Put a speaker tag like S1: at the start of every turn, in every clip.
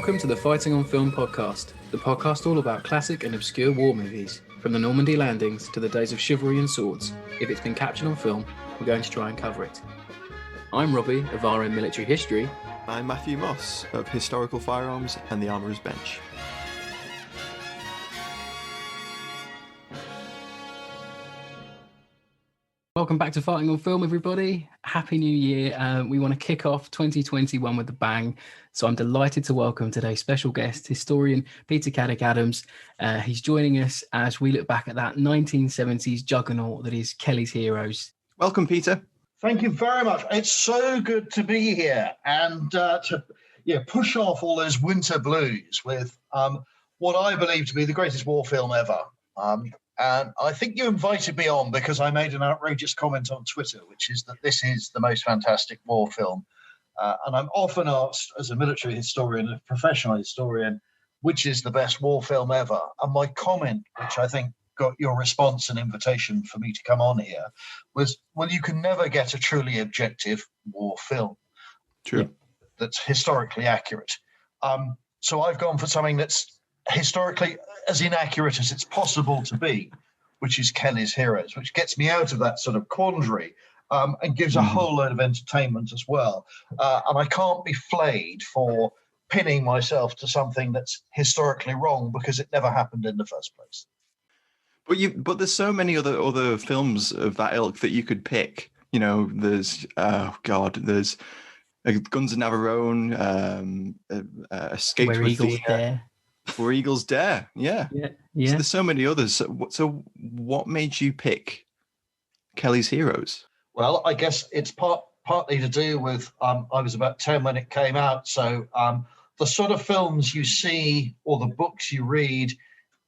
S1: Welcome to the Fighting on Film podcast, the podcast all about classic and obscure war movies, from the Normandy landings to the days of chivalry and swords. If it's been captured on film, we're going to try and cover it. I'm Robbie of RM Military History.
S2: I'm Matthew Moss of Historical Firearms and the Armourer's Bench.
S1: Welcome back to Fighting on Film, everybody. Happy New Year. We want to kick off 2021 with a bang. So I'm delighted to welcome today's special guest, historian Peter Caddick-Adams. He's joining us as we look back at that 1970s juggernaut that is Kelly's Heroes.
S2: Welcome, Peter.
S3: Thank you very much. It's so good to be here and to push off all those winter blues with what I believe to be the greatest war film ever. And I think you invited me on because I made an outrageous comment on Twitter, which is that this is the most fantastic war film. And I'm often asked, as a military historian, a professional historian, which is the best war film ever. And my comment, which I think got your response and invitation for me to come on here, was, well, you can never get a truly objective war film.
S2: True.
S3: That's historically accurate. So I've gone for something that's historically as inaccurate as it's possible to be, which is Kelly's Heroes, which gets me out of that sort of quandary and gives a whole load of entertainment as well. And I can't be flayed for pinning myself to something that's historically wrong because it never happened in the first place.
S2: But there's so many other films of that ilk that you could pick. You know, there's there's Guns of Navarone, Escape
S1: Where
S2: to
S1: Eagles
S2: Athena,
S1: Dare.
S2: Where Eagles Dare, yeah. So there's so many others. So what made you pick Kelly's Heroes?
S3: Well, I guess it's partly to do with I was about 10 when it came out. So the sort of films you see or the books you read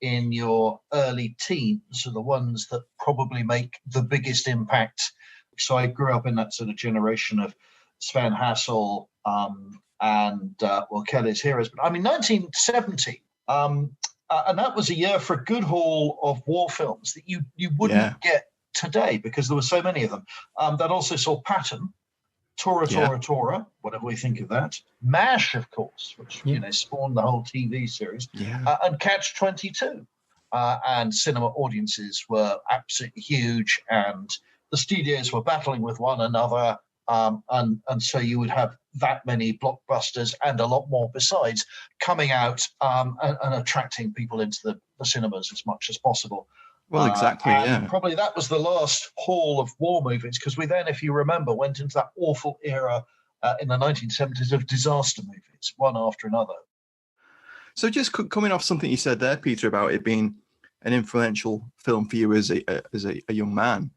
S3: in your early teens are the ones that probably make the biggest impact. So I grew up in that sort of generation of Sven Hassel and Kelly's Heroes. But I mean, 1970, and that was a year for a good haul of war films that you wouldn't get today because there were so many of them. That also saw Patton, Tora, whatever we think of that. MASH, of course, which spawned the whole TV series, and Catch-22. And cinema audiences were absolutely huge, and the studios were battling with one another. And so you would have that many blockbusters and a lot more besides coming out and attracting people into the cinemas as much as possible.
S2: Well, exactly,
S3: Probably that was the last haul of war movies because we then, if you remember, went into that awful era in the 1970s of disaster movies, one after another.
S2: So just coming off something you said there, Peter, about it being an influential film for you as a young man,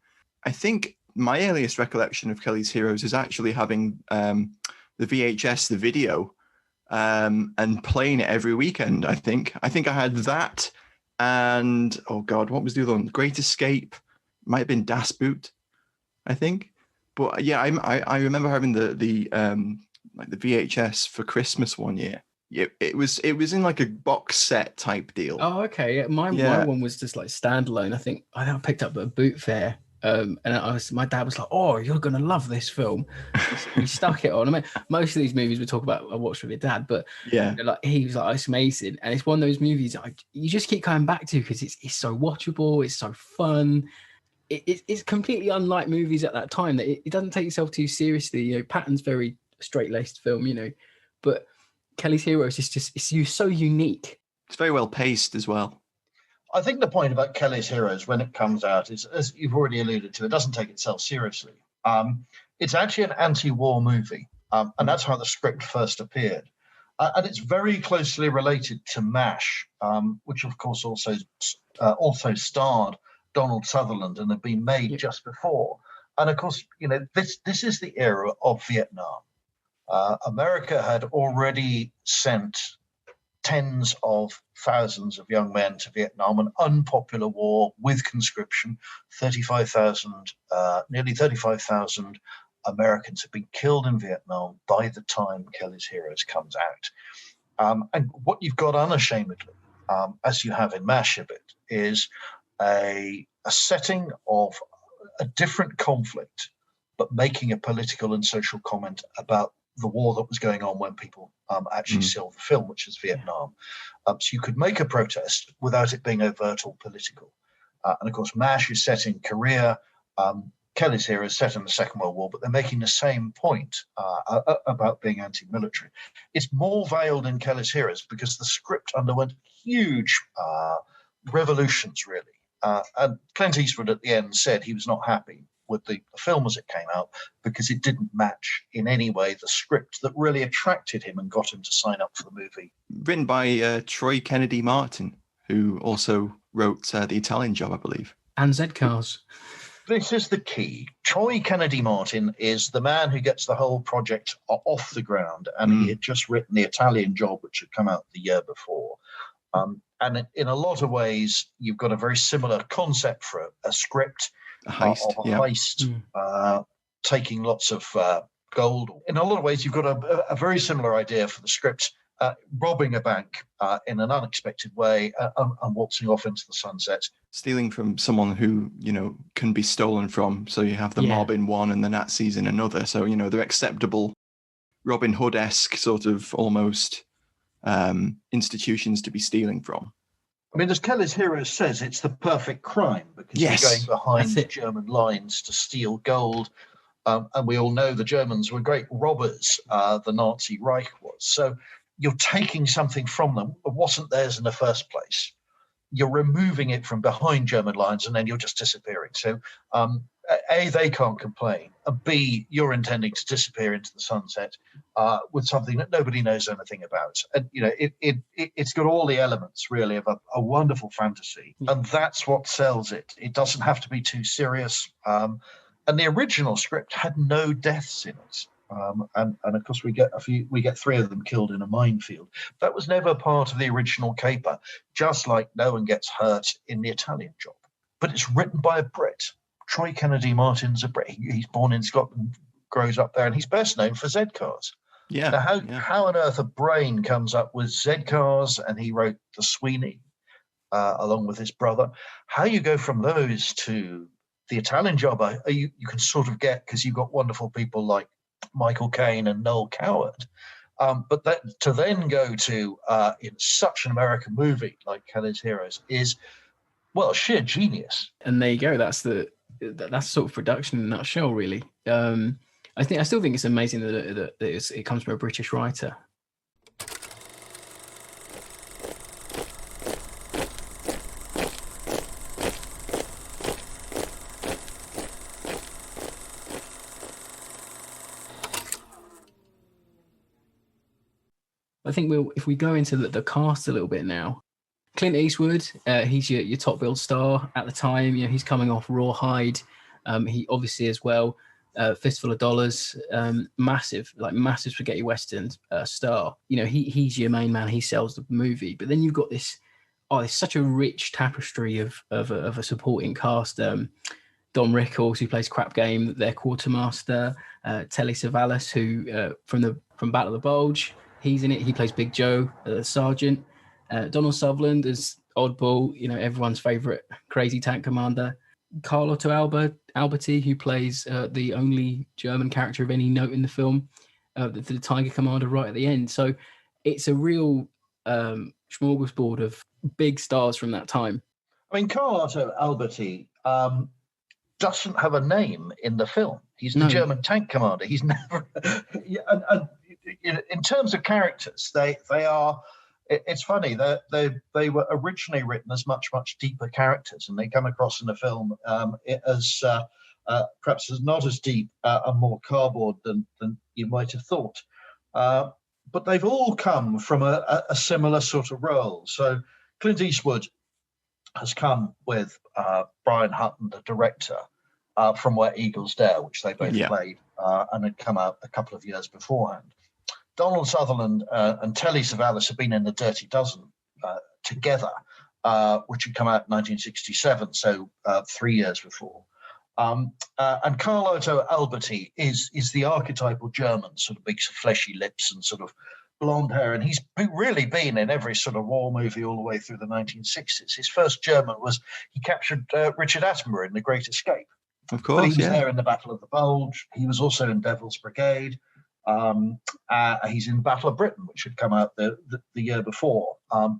S2: I think my earliest recollection of Kelly's Heroes is actually having the VHS, the video, and playing it every weekend. I think I had that, and what was the other one? Great Escape, might have been Das Boot, I think. But yeah, I remember having the VHS for Christmas one year. It was in like a box set type deal.
S1: Oh, okay. Yeah, my one was just like standalone. I think I picked up at a boot fair. And my dad was like, "Oh, you're gonna love this film." He stuck it on. I mean, most of these movies we talk about, I watched with your dad, but he was like, "It's amazing," and it's one of those movies you just keep coming back to because it's so watchable, it's so fun. It's completely unlike movies at that time that it doesn't take itself too seriously. You know, Patton's very straight-laced film, but Kelly's Heroes is it's so unique.
S2: It's very well paced as well.
S3: I think the point about Kelly's Heroes when it comes out is, as you've already alluded to, it doesn't take itself seriously. It's actually an anti-war movie, and that's how the script first appeared. And it's very closely related to MASH, which of course also starred Donald Sutherland and had been made just before. And of course, this is the era of Vietnam. America had already sent tens of thousands of young men to Vietnam, an unpopular war with conscription. Nearly 35,000 Americans have been killed in Vietnam by the time Kelly's Heroes comes out. And what you've got unashamedly, as you have in MASH a bit, is a setting of a different conflict, but making a political and social comment about the war that was going on when people actually saw the film, which is Vietnam. So you could make a protest without it being overt or political. And of course, MASH is set in Korea. Kelly's Hero is set in the Second World War, but they're making the same point about being anti-military. It's more veiled in Kelly's Heroes because the script underwent huge revolutions, really. And Clint Eastwood at the end said he was not happy with the film as it came out because it didn't match in any way the script that really attracted him and got him to sign up for the movie.
S2: Written by Troy Kennedy-Martin, who also wrote The Italian Job, I believe.
S1: And Z-Cars.
S3: This is the key. Troy Kennedy-Martin is the man who gets the whole project off the ground, and he had just written The Italian Job, which had come out the year before. And in a lot of ways, you've got a very similar concept for a script.
S2: A heist,
S3: of a heist, taking lots of gold. In a lot of ways, you've got a very similar idea for the script, robbing a bank in an unexpected way and waltzing off into the sunset.
S2: Stealing from someone who, can be stolen from. So you have the mob in one and the Nazis in another. So, they're acceptable Robin Hood-esque sort of almost institutions to be stealing from.
S3: I mean, as Kelly's Heroes says, it's the perfect crime because you're going behind German lines to steal gold. And we all know the Germans were great robbers, the Nazi Reich was. So you're taking something from them that wasn't theirs in the first place. You're removing it from behind German lines and then you're just disappearing. So A, they can't complain. And B, you're intending to disappear into the sunset with something that nobody knows anything about. And, it's got all the elements, really, of a wonderful fantasy. And that's what sells it. It doesn't have to be too serious. And the original script had no deaths in it. And of course, we get 3 of them killed in a minefield. That was never part of the original caper, just like no one gets hurt in The Italian Job. But it's written by a Brit. Troy Kennedy-Martin's a Brit. He's born in Scotland, grows up there, and he's best known for Z-Cars.
S2: Yeah.
S3: Now, how on earth a brain comes up with Z-Cars, and he wrote The Sweeney along with his brother. How you go from those to The Italian Job, you can sort of get, because you've got wonderful people like Michael Caine and Noel Coward. But to then go to in such an American movie like Kelly's Heroes is, well, sheer genius.
S1: And there you go. That's sort of production in a nutshell, really. I still think it's amazing that it comes from a British writer. I think if we go into the cast a little bit now, Clint Eastwood, he's your top billed star at the time. He's coming off Rawhide. He obviously as well, Fistful of Dollars, massive spaghetti western star. He's your main man. He sells the movie. But then you've got this. It's such a rich tapestry of a supporting cast. Don Rickles, who plays Crap Game, their quartermaster. Telly Savalas, who from Battle of the Bulge. He's in it. He plays Big Joe, Sergeant. Donald Sutherland as Oddball, everyone's favourite crazy tank commander. Carlotto Alberti, who plays the only German character of any note in the film, the Tiger Commander right at the end. So it's a real smorgasbord of big stars from that time.
S3: I mean, Carlotto Alberti doesn't have a name in the film. He's the German tank commander. He's never... in terms of characters, they are... It's funny that they were originally written as much deeper characters, and they come across in the film as perhaps as not as deep and more cardboard than you might have thought. But they've all come from a similar sort of role. So Clint Eastwood has come with Brian Hutton, the director, from Where Eagles Dare, which they both played, and had come out a couple of years beforehand. Donald Sutherland and Telly Savalas have been in The Dirty Dozen together, which had come out in 1967, so 3 years before. And Carlotto Alberti is the archetypal German, sort of big fleshy lips and sort of blonde hair, and he's really been in every sort of war movie all the way through the 1960s. His first German was he captured Richard Attenborough in The Great Escape.
S2: Of course,
S3: but he was there in the Battle of the Bulge. He was also in Devil's Brigade. He's in Battle of Britain, which had come out the year before.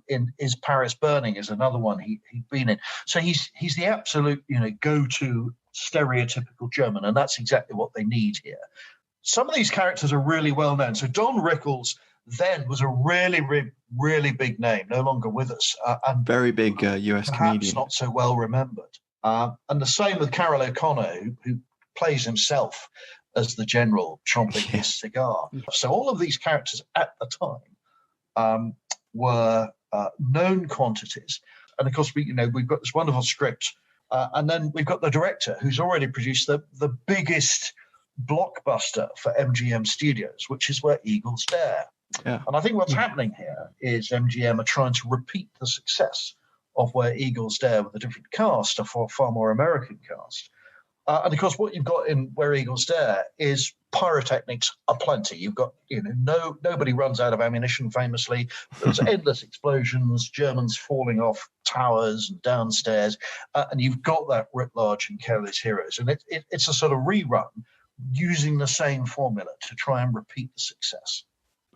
S3: In Is Paris Burning is another one he'd been in. So he's the absolute go-to stereotypical German, and that's exactly what they need here. Some of these characters are really well known. So Don Rickles then was a really, really big name, no longer with us, and
S2: very big US comedian,
S3: not so well remembered. And the same with Carroll O'Connor, who plays himself as the general chomping his cigar. So all of these characters at the time were known quantities. And of course, we've got this wonderful script. And then we've got the director who's already produced the biggest blockbuster for MGM Studios, which is Where Eagles Dare.
S2: Yeah.
S3: And I think what's happening here is MGM are trying to repeat the success of Where Eagles Dare with a different cast, a far more American cast. And of course, what you've got in Where Eagles Dare is pyrotechnics aplenty. You've got, nobody runs out of ammunition famously. There's endless explosions, Germans falling off towers and downstairs. And you've got that writ large in Kelly's Heroes. And it's a sort of rerun using the same formula to try and repeat the success.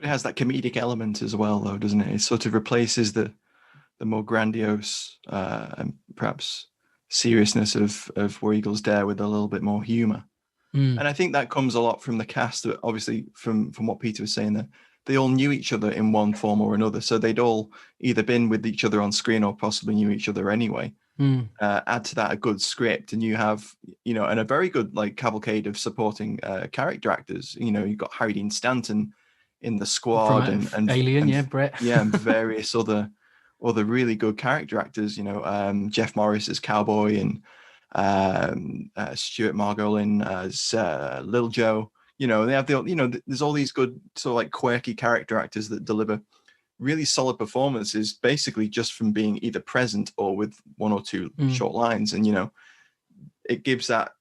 S2: It has that comedic element as well, though, doesn't it? It sort of replaces the more grandiose and perhaps seriousness of Where Eagles Dare with a little bit more humor. And I think that comes a lot from the cast. Obviously, from what Peter was saying there, they all knew each other in one form or another. So they'd all either been with each other on screen or possibly knew each other anyway. Add to that a good script, and you have, and a very good cavalcade of supporting character actors. You've got Harry Dean Stanton in the squad, and
S1: Alien, Brett,
S2: and various other really good character actors. Jeff Morris as Cowboy, and Stuart Margolin as Little Joe. They have there's all these good sort of quirky character actors that deliver really solid performances, basically just from being either present or with one or two short lines. And it gives that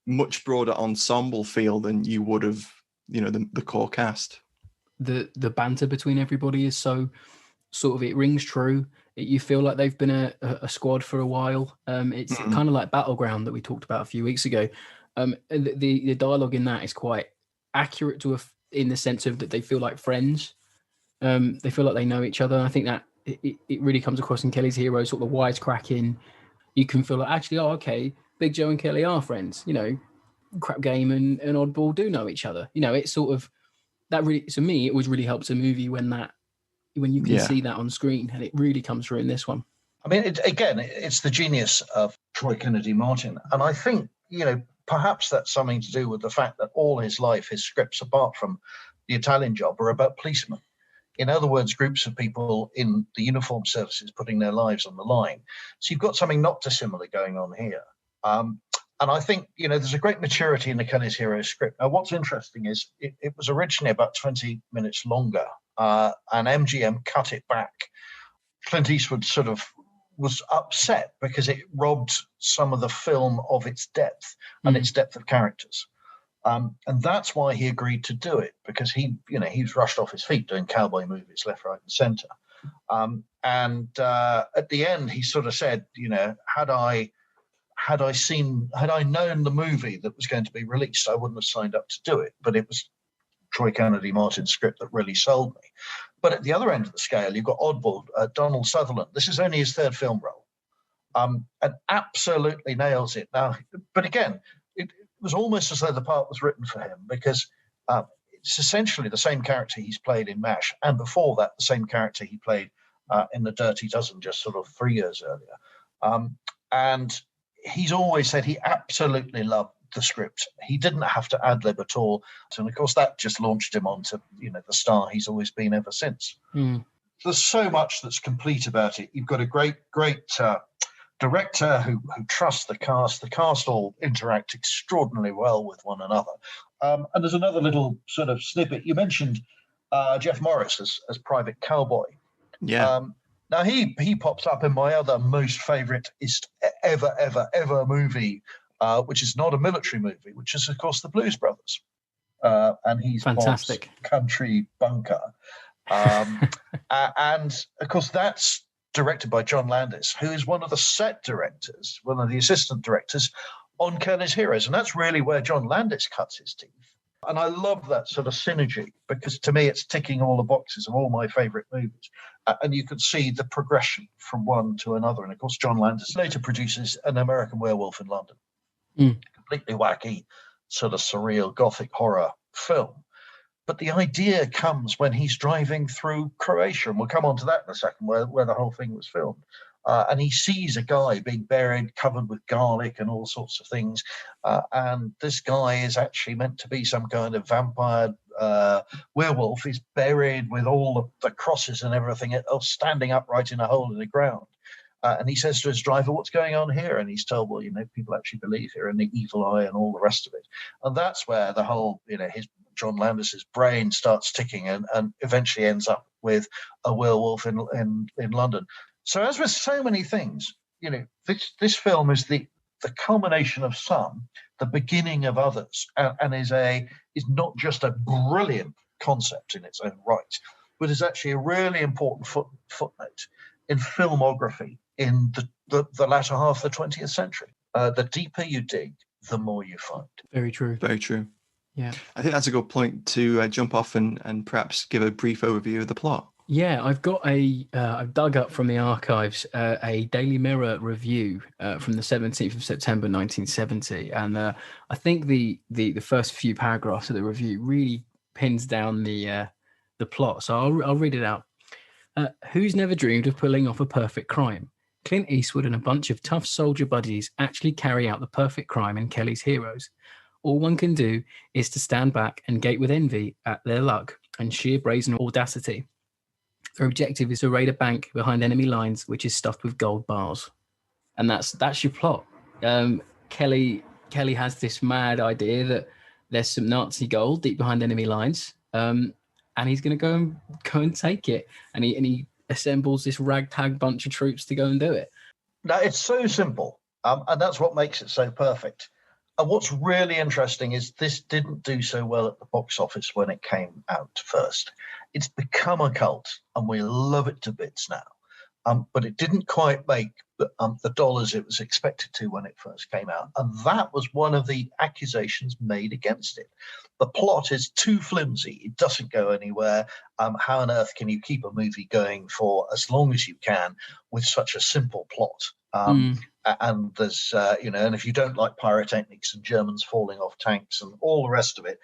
S2: much broader ensemble feel than you would have the core cast.
S1: The banter between everybody is so sort of, it rings true. You feel like they've been a squad for a while. It's kind of like Battleground that we talked about a few weeks ago. The dialogue in that is quite accurate in the sense of that they feel like friends. They feel like they know each other. And I think that it really comes across in Kelly's Heroes, sort of the wisecracking. You can feel like, actually, okay, Big Joe and Kelly are friends. Crap Game and Oddball do know each other. It's sort of that really, to me, it always really helps a movie when you can see that on screen, and it really comes through in this one.
S3: I mean, it's the genius of Troy Kennedy-Martin. And I think, perhaps that's something to do with the fact that all his life, his scripts, apart from The Italian Job, are about policemen. In other words, groups of people in the uniformed services putting their lives on the line. So you've got something not dissimilar going on here. And I think, there's a great maturity in the Kelly's Heroes script. Now, what's interesting is it was originally about 20 minutes longer, and MGM cut it back. Clint Eastwood sort of was upset because it robbed some of the film of its depth and its depth of characters. And that's why he agreed to do it, because he was rushed off his feet doing cowboy movies left, right, and center. And at the end, he sort of said, had I known the movie that was going to be released, I wouldn't have signed up to do it. But it was Troy Kennedy-Martin's script that really sold me. But at the other end of the scale, you've got Oddball, Donald Sutherland. This is only his third film role, and absolutely nails it. Now, but again, it was almost as though the part was written for him, because it's essentially the same character he's played in MASH, and before that, the same character he played in The Dirty Dozen just sort of 3 years earlier. And he's always said he absolutely loved the script. He didn't have to ad-lib at all. And of course, that just launched him onto, the star he's always been ever since. There's so much that's complete about it. You've got a great director who trusts the cast. The cast all interact extraordinarily well with one another. And there's another little sort of snippet. You mentioned Jeff Morris as Private Cowboy.
S2: Yeah.
S3: Now, he pops up in my other most favorite ever movie, which is not a military movie, which is, of course, The Blues Brothers. And he's
S1: fantastic.
S3: Bob's country bunker. And, of course, that's directed by John Landis, who is one of the set directors, one of the assistant directors on Kelly's Heroes. And that's really where John Landis cuts his teeth. And I love that sort of synergy, because to me it's ticking all the boxes of all my favorite movies. And you can see the progression from one to another. And of course, John Landis later produces An American Werewolf in London, completely wacky, sort of surreal gothic horror film. But the idea comes when he's driving through Croatia, and we'll come on to that in a second, where the whole thing was filmed. And he sees a guy being buried, covered with garlic and all sorts of things. And this guy is actually meant to be some kind of vampire werewolf. He's buried with all the crosses and everything standing upright in a hole in the ground. And he says to his driver, "What's going on here?" And he's told, "Well, people actually believe here in the evil eye and all the rest of it." And that's where the whole, his John Landis's brain starts ticking and eventually ends up with A Werewolf in London. So as with so many things, this film is the culmination of some, the beginning of others, and is not just a brilliant concept in its own right, but is actually a really important footnote in filmography in the latter half of the 20th century. The deeper you dig, the more you find.
S1: Very true.
S2: Very true.
S1: Yeah.
S2: I think that's a good point to jump off and perhaps give a brief overview of the plot.
S1: Yeah, I've got I've dug up from the archives a Daily Mirror review from the 17th of September 1970, and I think the first few paragraphs of the review really pins down the plot. So I'll read it out. Who's never dreamed of pulling off a perfect crime? Clint Eastwood and a bunch of tough soldier buddies actually carry out the perfect crime in Kelly's Heroes. All one can do is to stand back and gape with envy at their luck and sheer brazen audacity. Their objective is to raid a bank behind enemy lines, which is stuffed with gold bars. And that's your plot. Kelly has this mad idea that there's some Nazi gold deep behind enemy lines, and he's going to go and take it. And he assembles this ragtag bunch of troops to go and do it.
S3: Now, it's so simple, and that's what makes it so perfect. And what's really interesting is this didn't do so well at the box office when it came out first. It's become a cult, and we love it to bits now. But it didn't quite make the dollars it was expected to when it first came out. And that was one of the accusations made against it. The plot is too flimsy. It doesn't go anywhere. How on earth can you keep a movie going for as long as you can with such a simple plot? And there's, and if you don't like pyrotechnics and Germans falling off tanks and all the rest of it,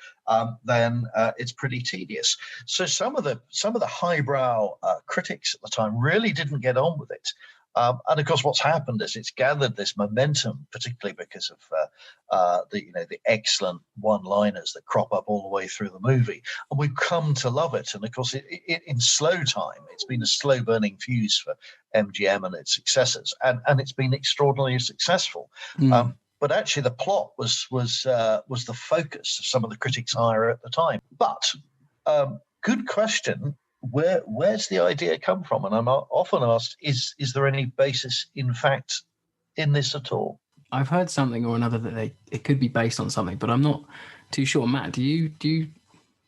S3: then it's pretty tedious. So some of the highbrow critics at the time really didn't get on with it. And of course, what's happened is it's gathered this momentum, particularly because of the excellent one-liners that crop up all the way through the movie, and we've come to love it. And of course, it in slow time, it's been a slow-burning fuse for MGM and its successors, and it's been extraordinarily successful. But actually, the plot was the focus of some of the critics' ire at the time. But good question. Where's the idea come from? And I'm often asked, is there any basis in fact in this at all?
S1: I've heard something or another that it could be based on something, but I'm not too sure. Matt, do you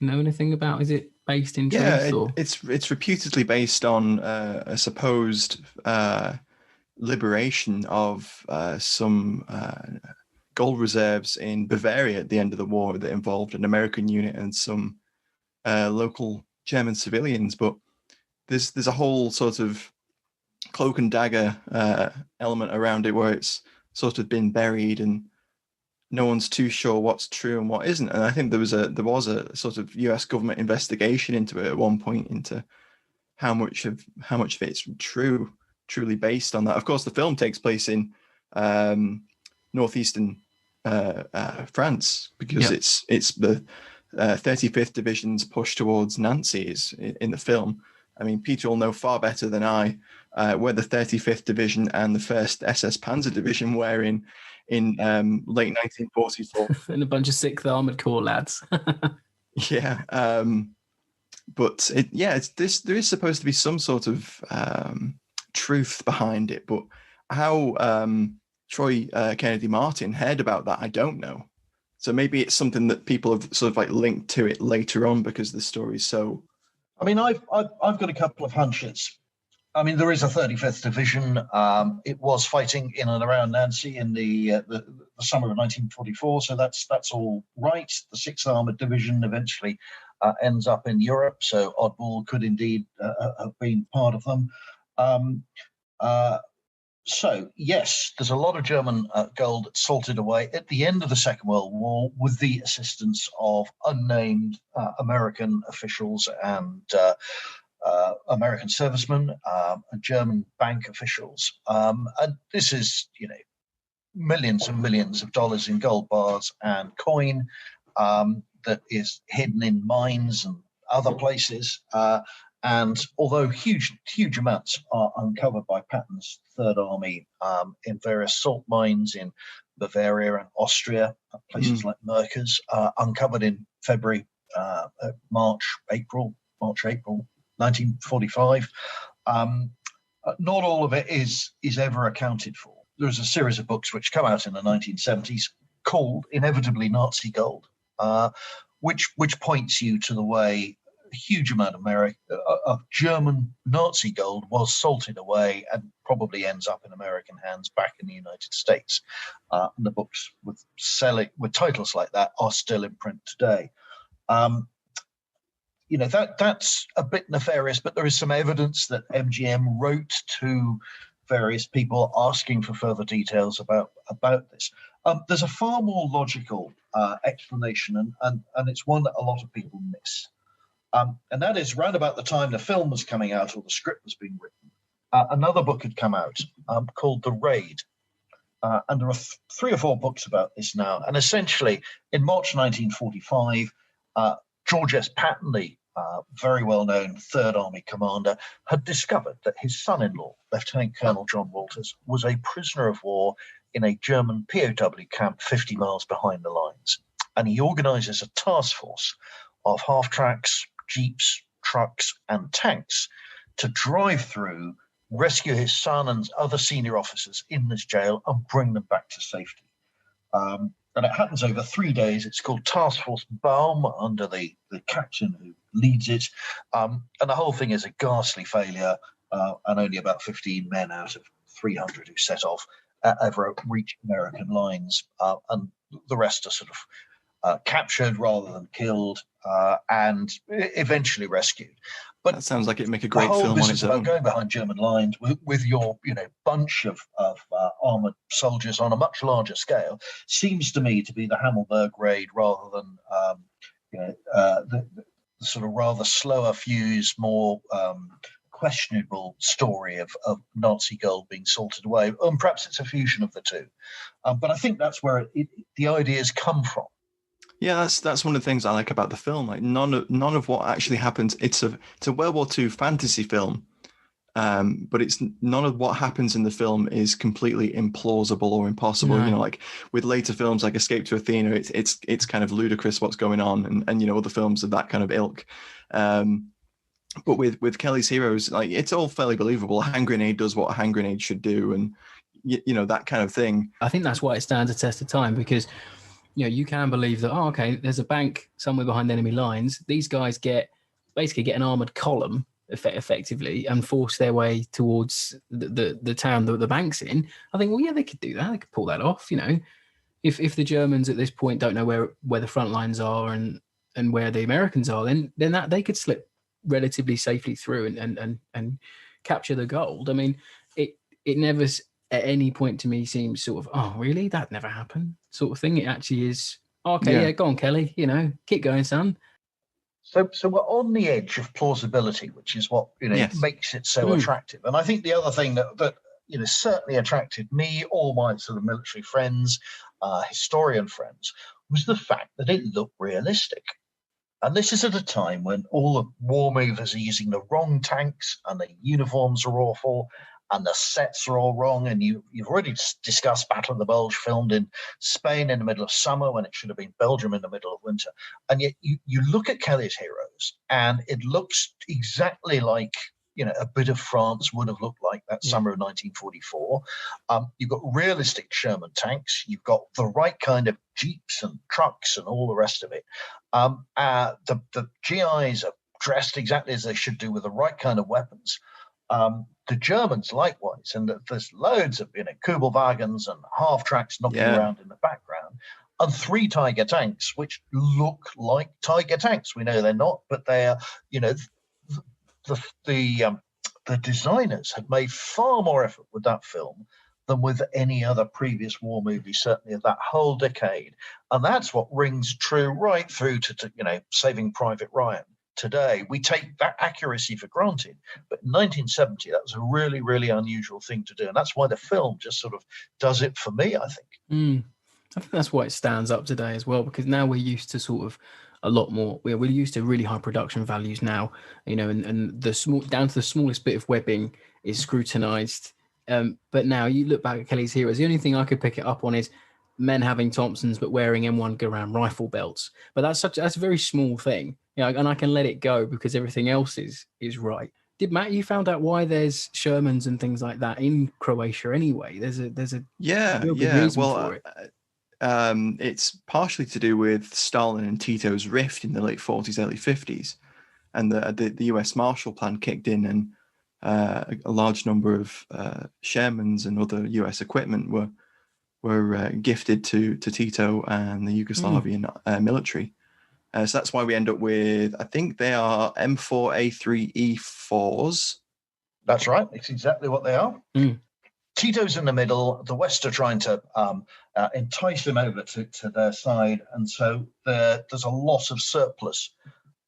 S1: know anything about? Is it based in truth?
S2: Yeah, it's reputedly based on a supposed liberation of some gold reserves in Bavaria at the end of the war that involved an American unit and some local German civilians, but there's a whole sort of cloak and dagger element around it where it's sort of been buried and no one's too sure what's true and what isn't. And I think there was a sort of US government investigation into it at one point, into how much of it's truly based on that. Of course, the film takes place in northeastern France, because it's the 35th Division's push towards Nancy's in the film. I mean, Peter will know far better than I where the 35th Division and the 1st SS Panzer Division were in late 1944.
S1: And a bunch of 6th Armoured Corps lads.
S2: Yeah. But there is supposed to be some sort of truth behind it, but how Troy Kennedy Martin heard about that, I don't know. So maybe it's something that people have sort of like linked to it later on because the story's so.
S3: I mean, I've got a couple of hunches. I mean, there is a 35th Division. It was fighting in and around Nancy in the summer of 1944, so that's all right. The 6th Armored Division eventually ends up in Europe, so Oddball could indeed have been part of them. So, yes, there's a lot of German gold salted away at the end of the Second World War with the assistance of unnamed American officials and American servicemen and German bank officials. And this is, millions and millions of dollars in gold bars and coin that is hidden in mines and other places. And although huge amounts are uncovered by Patton's Third Army in various salt mines in Bavaria and Austria, places like Merkers, uncovered in February, March, April 1945. Not all of it is ever accounted for. There's a series of books which come out in the 1970s called inevitably Nazi Gold, which points you to the way a huge amount of German Nazi gold was salted away and probably ends up in American hands back in the United States. And the books with titles like that are still in print today. That's a bit nefarious, but there is some evidence that MGM wrote to various people asking for further details about this. There's a far more logical explanation, and it's one that a lot of people miss. And that is round about the time the film was coming out or the script was being written, another book had come out called The Raid. And there are 3 or 4 books about this now. And essentially, in March 1945, George S. Patton, the very well-known Third Army commander, had discovered that his son-in-law, Lieutenant Colonel John Walters, was a prisoner of war in a German POW camp 50 miles behind the lines. And he organizes a task force of half-tracks, jeeps, trucks, and tanks to drive through, rescue his son and other senior officers in this jail, and bring them back to safety. And it happens over 3 days. It's called Task Force Baum, under the captain who leads it. And the whole thing is a ghastly failure, and only about 15 men out of 300 who set off ever reach American lines. And the rest are sort of captured rather than killed, and eventually rescued. But
S2: that sounds like it'd make a great film on its own.
S3: About going behind German lines with your bunch of armored soldiers on a much larger scale seems to me to be the Hammelberg raid rather than the sort of rather slower fuse, more questionable story of Nazi gold being salted away. And perhaps it's a fusion of the two. But I think that's where the ideas come from.
S2: Yeah, that's one of the things I like about the film. Like none of what actually happens. It's a World War II fantasy film, but it's none of what happens in the film is completely implausible or impossible.
S1: No.
S2: Like with later films like Escape to Athena, it's kind of ludicrous what's going on, and other films of that kind of ilk. But with Kelly's Heroes, like it's all fairly believable. A hand grenade does what a hand grenade should do, and that kind of thing.
S1: I think that's why it stands a test of time, because you can believe that, okay, there's a bank somewhere behind enemy lines. These guys basically get an armored column effectively and force their way towards the town that the bank's in. I think, well, yeah, they could do that. They could pull that off. If the Germans at this point don't know where the front lines are and where the Americans are, then that they could slip relatively safely through and capture the gold. I mean, it never at any point to me seems sort of, oh, really? That never happened sort of thing. It actually is, okay, yeah, go on, Kelly, keep going, son.
S3: So we're on the edge of plausibility, which is what
S2: Yes.
S3: makes it so attractive. And I think the other thing that certainly attracted me, all my sort of military friends, historian friends, was the fact that it looked realistic. And this is at a time when all the war movers are using the wrong tanks, and the uniforms are awful, and the sets are all wrong. And you've already discussed Battle of the Bulge, filmed in Spain in the middle of summer when it should have been Belgium in the middle of winter. And yet you look at Kelly's Heroes, and it looks exactly like a bit of France would have looked like that summer of 1944. You've got realistic Sherman tanks. You've got the right kind of jeeps and trucks and all the rest of it. The GIs are dressed exactly as they should do, with the right kind of weapons. The Germans likewise, and there's loads of Kubelwagens and half tracks knocking around in the background, and 3 Tiger tanks which look like Tiger tanks. We know they're not, but they're the designers had made far more effort with that film than with any other previous war movie, certainly of that whole decade, and that's what rings true right through to Saving Private Ryan. Today, we take that accuracy for granted, but in 1970, that was a really, really unusual thing to do, and that's why the film just sort of does it for me, I think.
S1: I think that's why it stands up today as well, because now we're used to sort of a lot more. We're used to really high production values now, and the small down to the smallest bit of webbing is scrutinized. But now you look back at Kelly's Heroes, the only thing I could pick it up on is men having Thompsons but wearing M1 Garand rifle belts. But that's a very small thing, and I can let it go because everything else is right. Did Matt, you found out why there's Shermans and things like that in Croatia anyway? There's a real good reason for it.
S2: It's partially to do with Stalin and Tito's rift in the late 40s, early 50s, and the US Marshall Plan kicked in, and a large number of Shermans and other US equipment were gifted to Tito and the Yugoslavian military. So that's why we end up with, I think they are M4A3E4s.
S3: That's right. It's exactly what they are. Tito's in the middle. The West are trying to entice him over to their side. And so there's a lot of surplus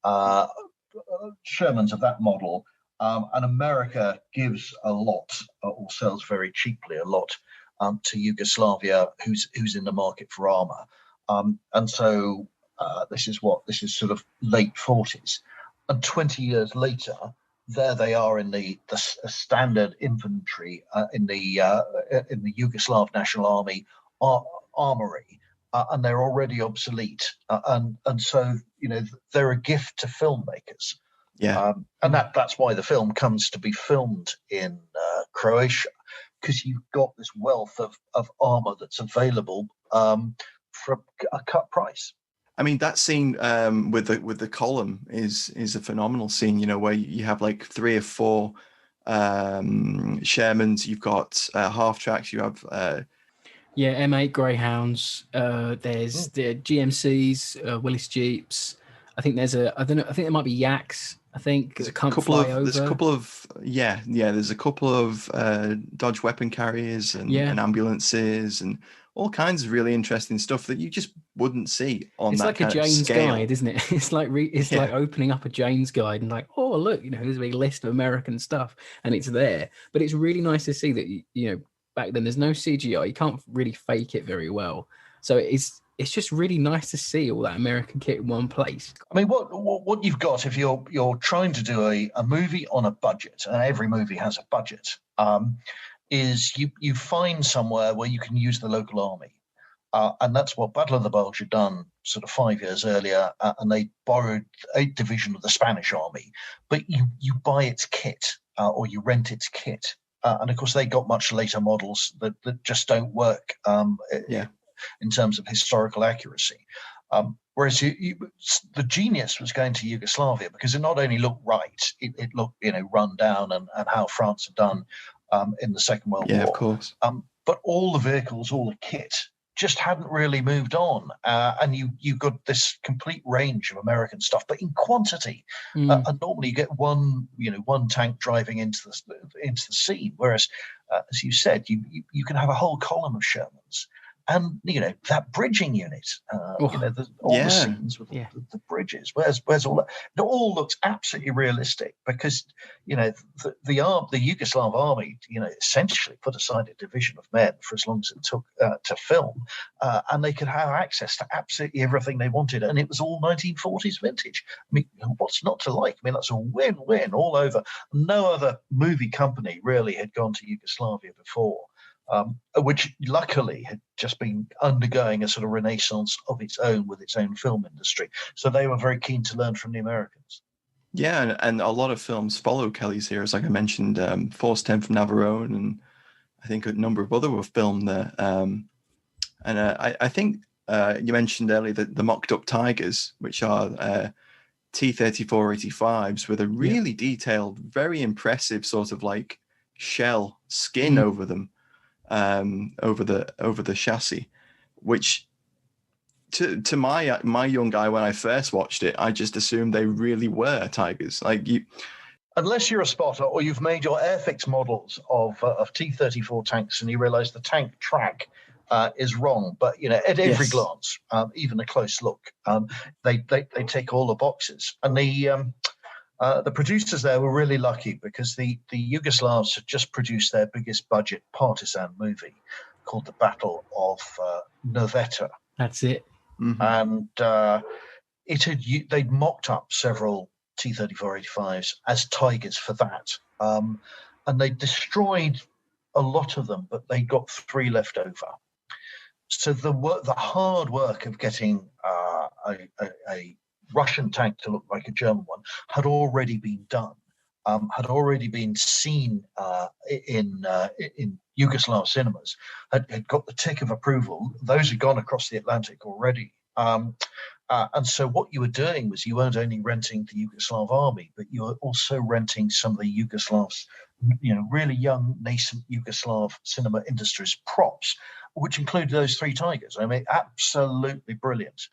S3: Shermans of that model. And America gives a lot, or sells very cheaply a lot, to Yugoslavia, who's in the market for armor. And so this is sort of late 40s. And 20 years later, there they are in the standard infantry in the Yugoslav National Army armory, and they're already obsolete. And so they're a gift to filmmakers.
S2: Yeah,
S3: and that's why the film comes to be filmed in Croatia, because you've got this wealth of armor that's available for a cut price.
S2: I mean, that scene with the column is a phenomenal scene. Where you have like 3 or 4 Shermans. You've got half tracks. You have
S1: M8 Greyhounds. There's the GMCs, Willis Jeeps. I think there's I think there might be Yaks. I think
S2: there's a couple of Dodge weapon carriers and ambulances and all kinds of really interesting stuff that you just wouldn't see on that kind of scale.
S1: It's like a Jane's Guide, isn't it? It's like like opening up a Jane's Guide and like, oh look, there's a big list of American stuff and it's there. But it's really nice to see that back then there's no CGI. You can't really fake it very well. So it's just really nice to see all that American kit in one place.
S3: I mean, what you've got if you're trying to do a movie on a budget, and every movie has a budget, is you find somewhere where you can use the local army. And that's what Battle of the Bulge had done sort of 5 years earlier, and they borrowed a division of the Spanish army. But you buy its kit or you rent its kit. And of course, they got much later models that just don't work in terms of historical accuracy. Whereas the genius was going to Yugoslavia because it not only looked right, it looked run down and how France had done in the Second World War.
S2: Yeah, of course.
S3: But all the vehicles, all the kit just hadn't really moved on. And you got this complete range of American stuff, but in quantity. And normally you get one tank driving into the scene. Whereas, as you said, you can have a whole column of Shermans. And that bridging unit, the scenes with the bridges. Where's all that? It all looks absolutely realistic because the Yugoslav army, essentially put aside a division of men for as long as it took to film, and they could have access to absolutely everything they wanted, and it was all 1940s vintage. I mean, what's not to like? I mean, that's a win-win all over. No other movie company really had gone to Yugoslavia before. Which luckily had just been undergoing a sort of renaissance of its own with its own film industry. So they were very keen to learn from the Americans.
S2: Yeah, and a lot of films follow Kelly's Heroes. Like I mentioned, Force 10 from Navarone, and I think a number of other were filmed there. I think you mentioned earlier the mocked up Tigers, which are T-34-85s with a really detailed, very impressive sort of like shell skin over them, over the chassis, which to my young eye, when I first watched it, I just assumed they really were Tigers. Like, you,
S3: unless you're a spotter or you've made your Airfix models of T-34 tanks and you realise the tank track is wrong, but you know, at every glance, even a close look, they tick all the boxes. And the producers there were really lucky because the Yugoslavs had just produced their biggest budget partisan movie called The Battle of Noveta.
S1: That's it.
S3: And they'd mocked up several T-34-85s as Tigers for that, and they destroyed a lot of them, but they got 3 left over. So the hard work of getting a Russian tank to look like a German one had already been done, had already been seen in Yugoslav cinemas, had got the tick of approval. Those had gone across the Atlantic already. And so what you were doing was you weren't only renting the Yugoslav army, but you were also renting some of the Yugoslavs, you know, really young, nascent Yugoslav cinema industry's props, which included those 3 Tigers. I mean, absolutely brilliant.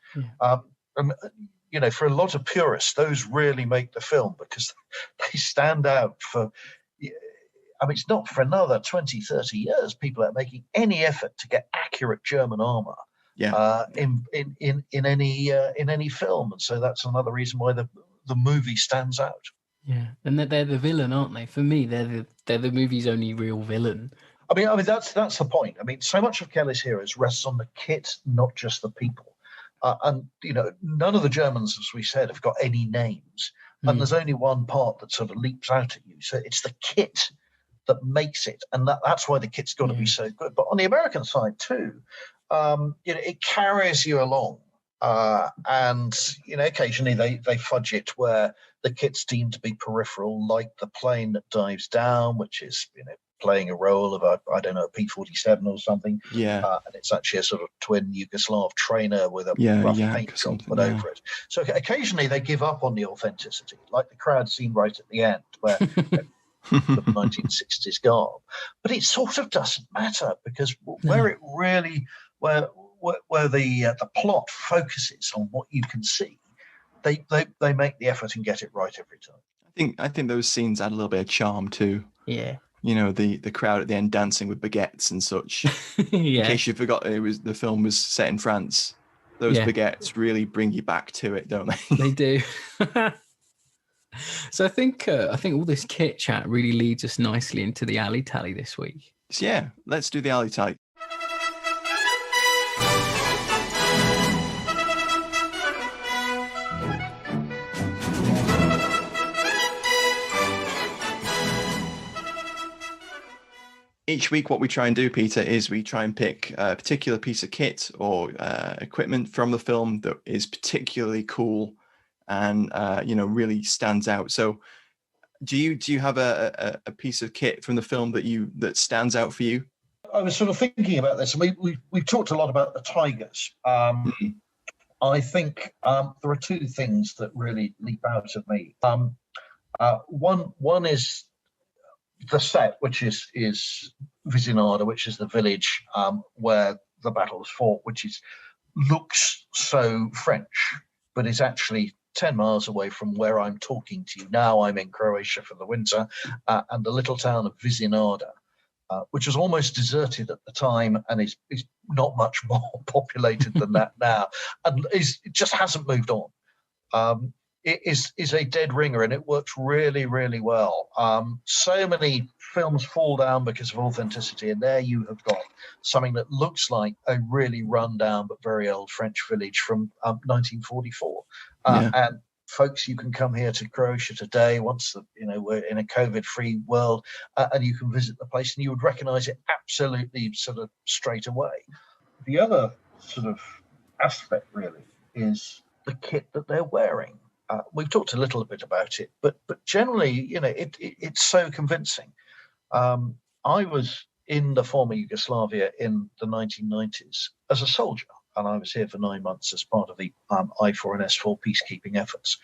S3: You know, for a lot of purists, those really make the film because they stand out for, I mean, it's not for another 20, 30 years people are making any effort to get accurate German armor in any film. And so that's another reason why the movie stands out.
S1: Yeah, and they're the villain, aren't they? For me, they're the movie's only real villain.
S3: I mean that's the point. I mean, so much of Kelly's Heroes rests on the kit, not just the people. And you know, none of the Germans, as we said, have got any names, and there's only one part that sort of leaps out at you. So it's the kit that makes it, and that's why the kit's got to be so good. But on the American side too, you know, it carries you along, and you know, occasionally they fudge it where the kit's deemed to be peripheral, like the plane that dives down, which is, you know, playing a role of a P-47 or something.
S2: And
S3: it's actually a sort of twin Yugoslav trainer with a rough paint job put over it. So occasionally they give up on the authenticity, like the crowd scene right at the end where the 1960s garb. But it sort of doesn't matter because where it really, where the plot focuses on what you can see, they make the effort and get it right every time.
S2: I think those scenes add a little bit of charm too.
S1: Yeah.
S2: You know, the crowd at the end dancing with baguettes and such. In case you forgot, the film was set in France. Those baguettes really bring you back to it, don't they?
S1: They do. So I think all this kit chat really leads us nicely into the alley tally this week.
S2: So yeah, let's do the alley tally. Each week, what we try and do, Peter, is we try and pick a particular piece of kit or equipment from the film that is particularly cool and you know, really stands out. So, do you have a piece of kit from the film that stands out for you?
S3: I was sort of thinking about this, and we've talked a lot about the Tigers. I think there are 2 things that really leap out at me. One is the set, which is Vizinada, which is the village where the battle was fought, which looks so French, but is actually 10 miles away from where I'm talking to you now. I'm in Croatia for the winter, and the little town of Vizinada, which was almost deserted at the time and is not much more populated than that now, and it just hasn't moved on. It is a dead ringer, and it works really, really well. So many films fall down because of authenticity, and there you have got something that looks like a really run-down but very old French village from 1944. And folks, you can come here to Croatia today once we're in a COVID-free world, and you can visit the place, and you would recognise it absolutely sort of straight away. The other sort of aspect really is the kit that they're wearing. We've talked a little bit about it, but generally, you know, it's so convincing. I was in the former Yugoslavia in the 1990s as a soldier, and I was here for 9 months as part of the I4 and S4 peacekeeping efforts.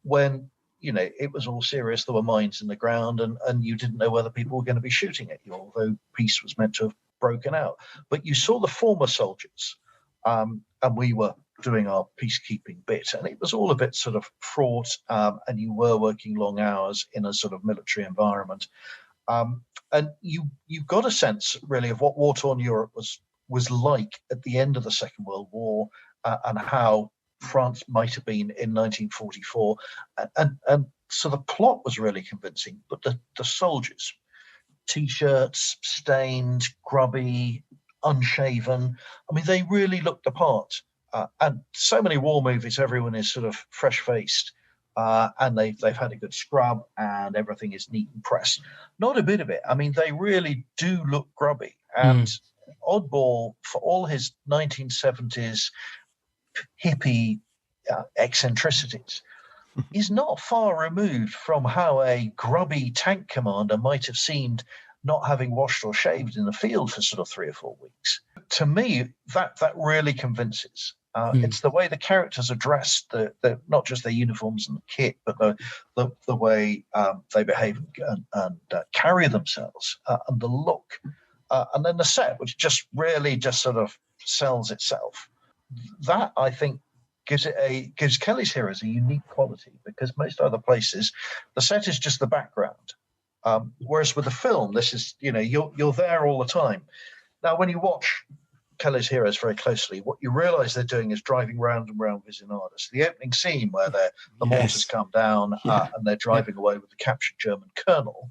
S3: when it was all serious. There were mines in the ground, and you didn't know whether people were going to be shooting at you, although peace was meant to have broken out. But you saw the former soldiers, and we were doing our peacekeeping bit, and it was all a bit sort of fraught, and you were working long hours in a sort of military environment. And you got a sense, really, of what war-torn Europe was like at the end of the Second World War, and how France might have been in 1944, and so the plot was really convincing, but the soldiers, t-shirts, stained, grubby, unshaven, I mean, they really looked the part. And so many war movies, everyone is sort of fresh-faced, and they've had a good scrub, and everything is neat and pressed. Not a bit of it. I mean, they really do look grubby. And Oddball, for all his 1970s hippie eccentricities, is not far removed from how a grubby tank commander might have seemed, not having washed or shaved in the field for sort of 3 or 4 weeks. To me, that really convinces. It's the way the characters are dressed, the not just their uniforms and the kit, but the way they behave and carry themselves, and the look, and then the set, which just really just sort of sells itself. That, I think, gives Kelly's Heroes a unique quality, because most other places the set is just the background, whereas with the film, this is you're there all the time. Now, when you watch Kelly's Heroes very closely, what you realise they're doing is driving round and round Visinada. So the opening scene where the mortars come down, and they're driving away with the captured German colonel,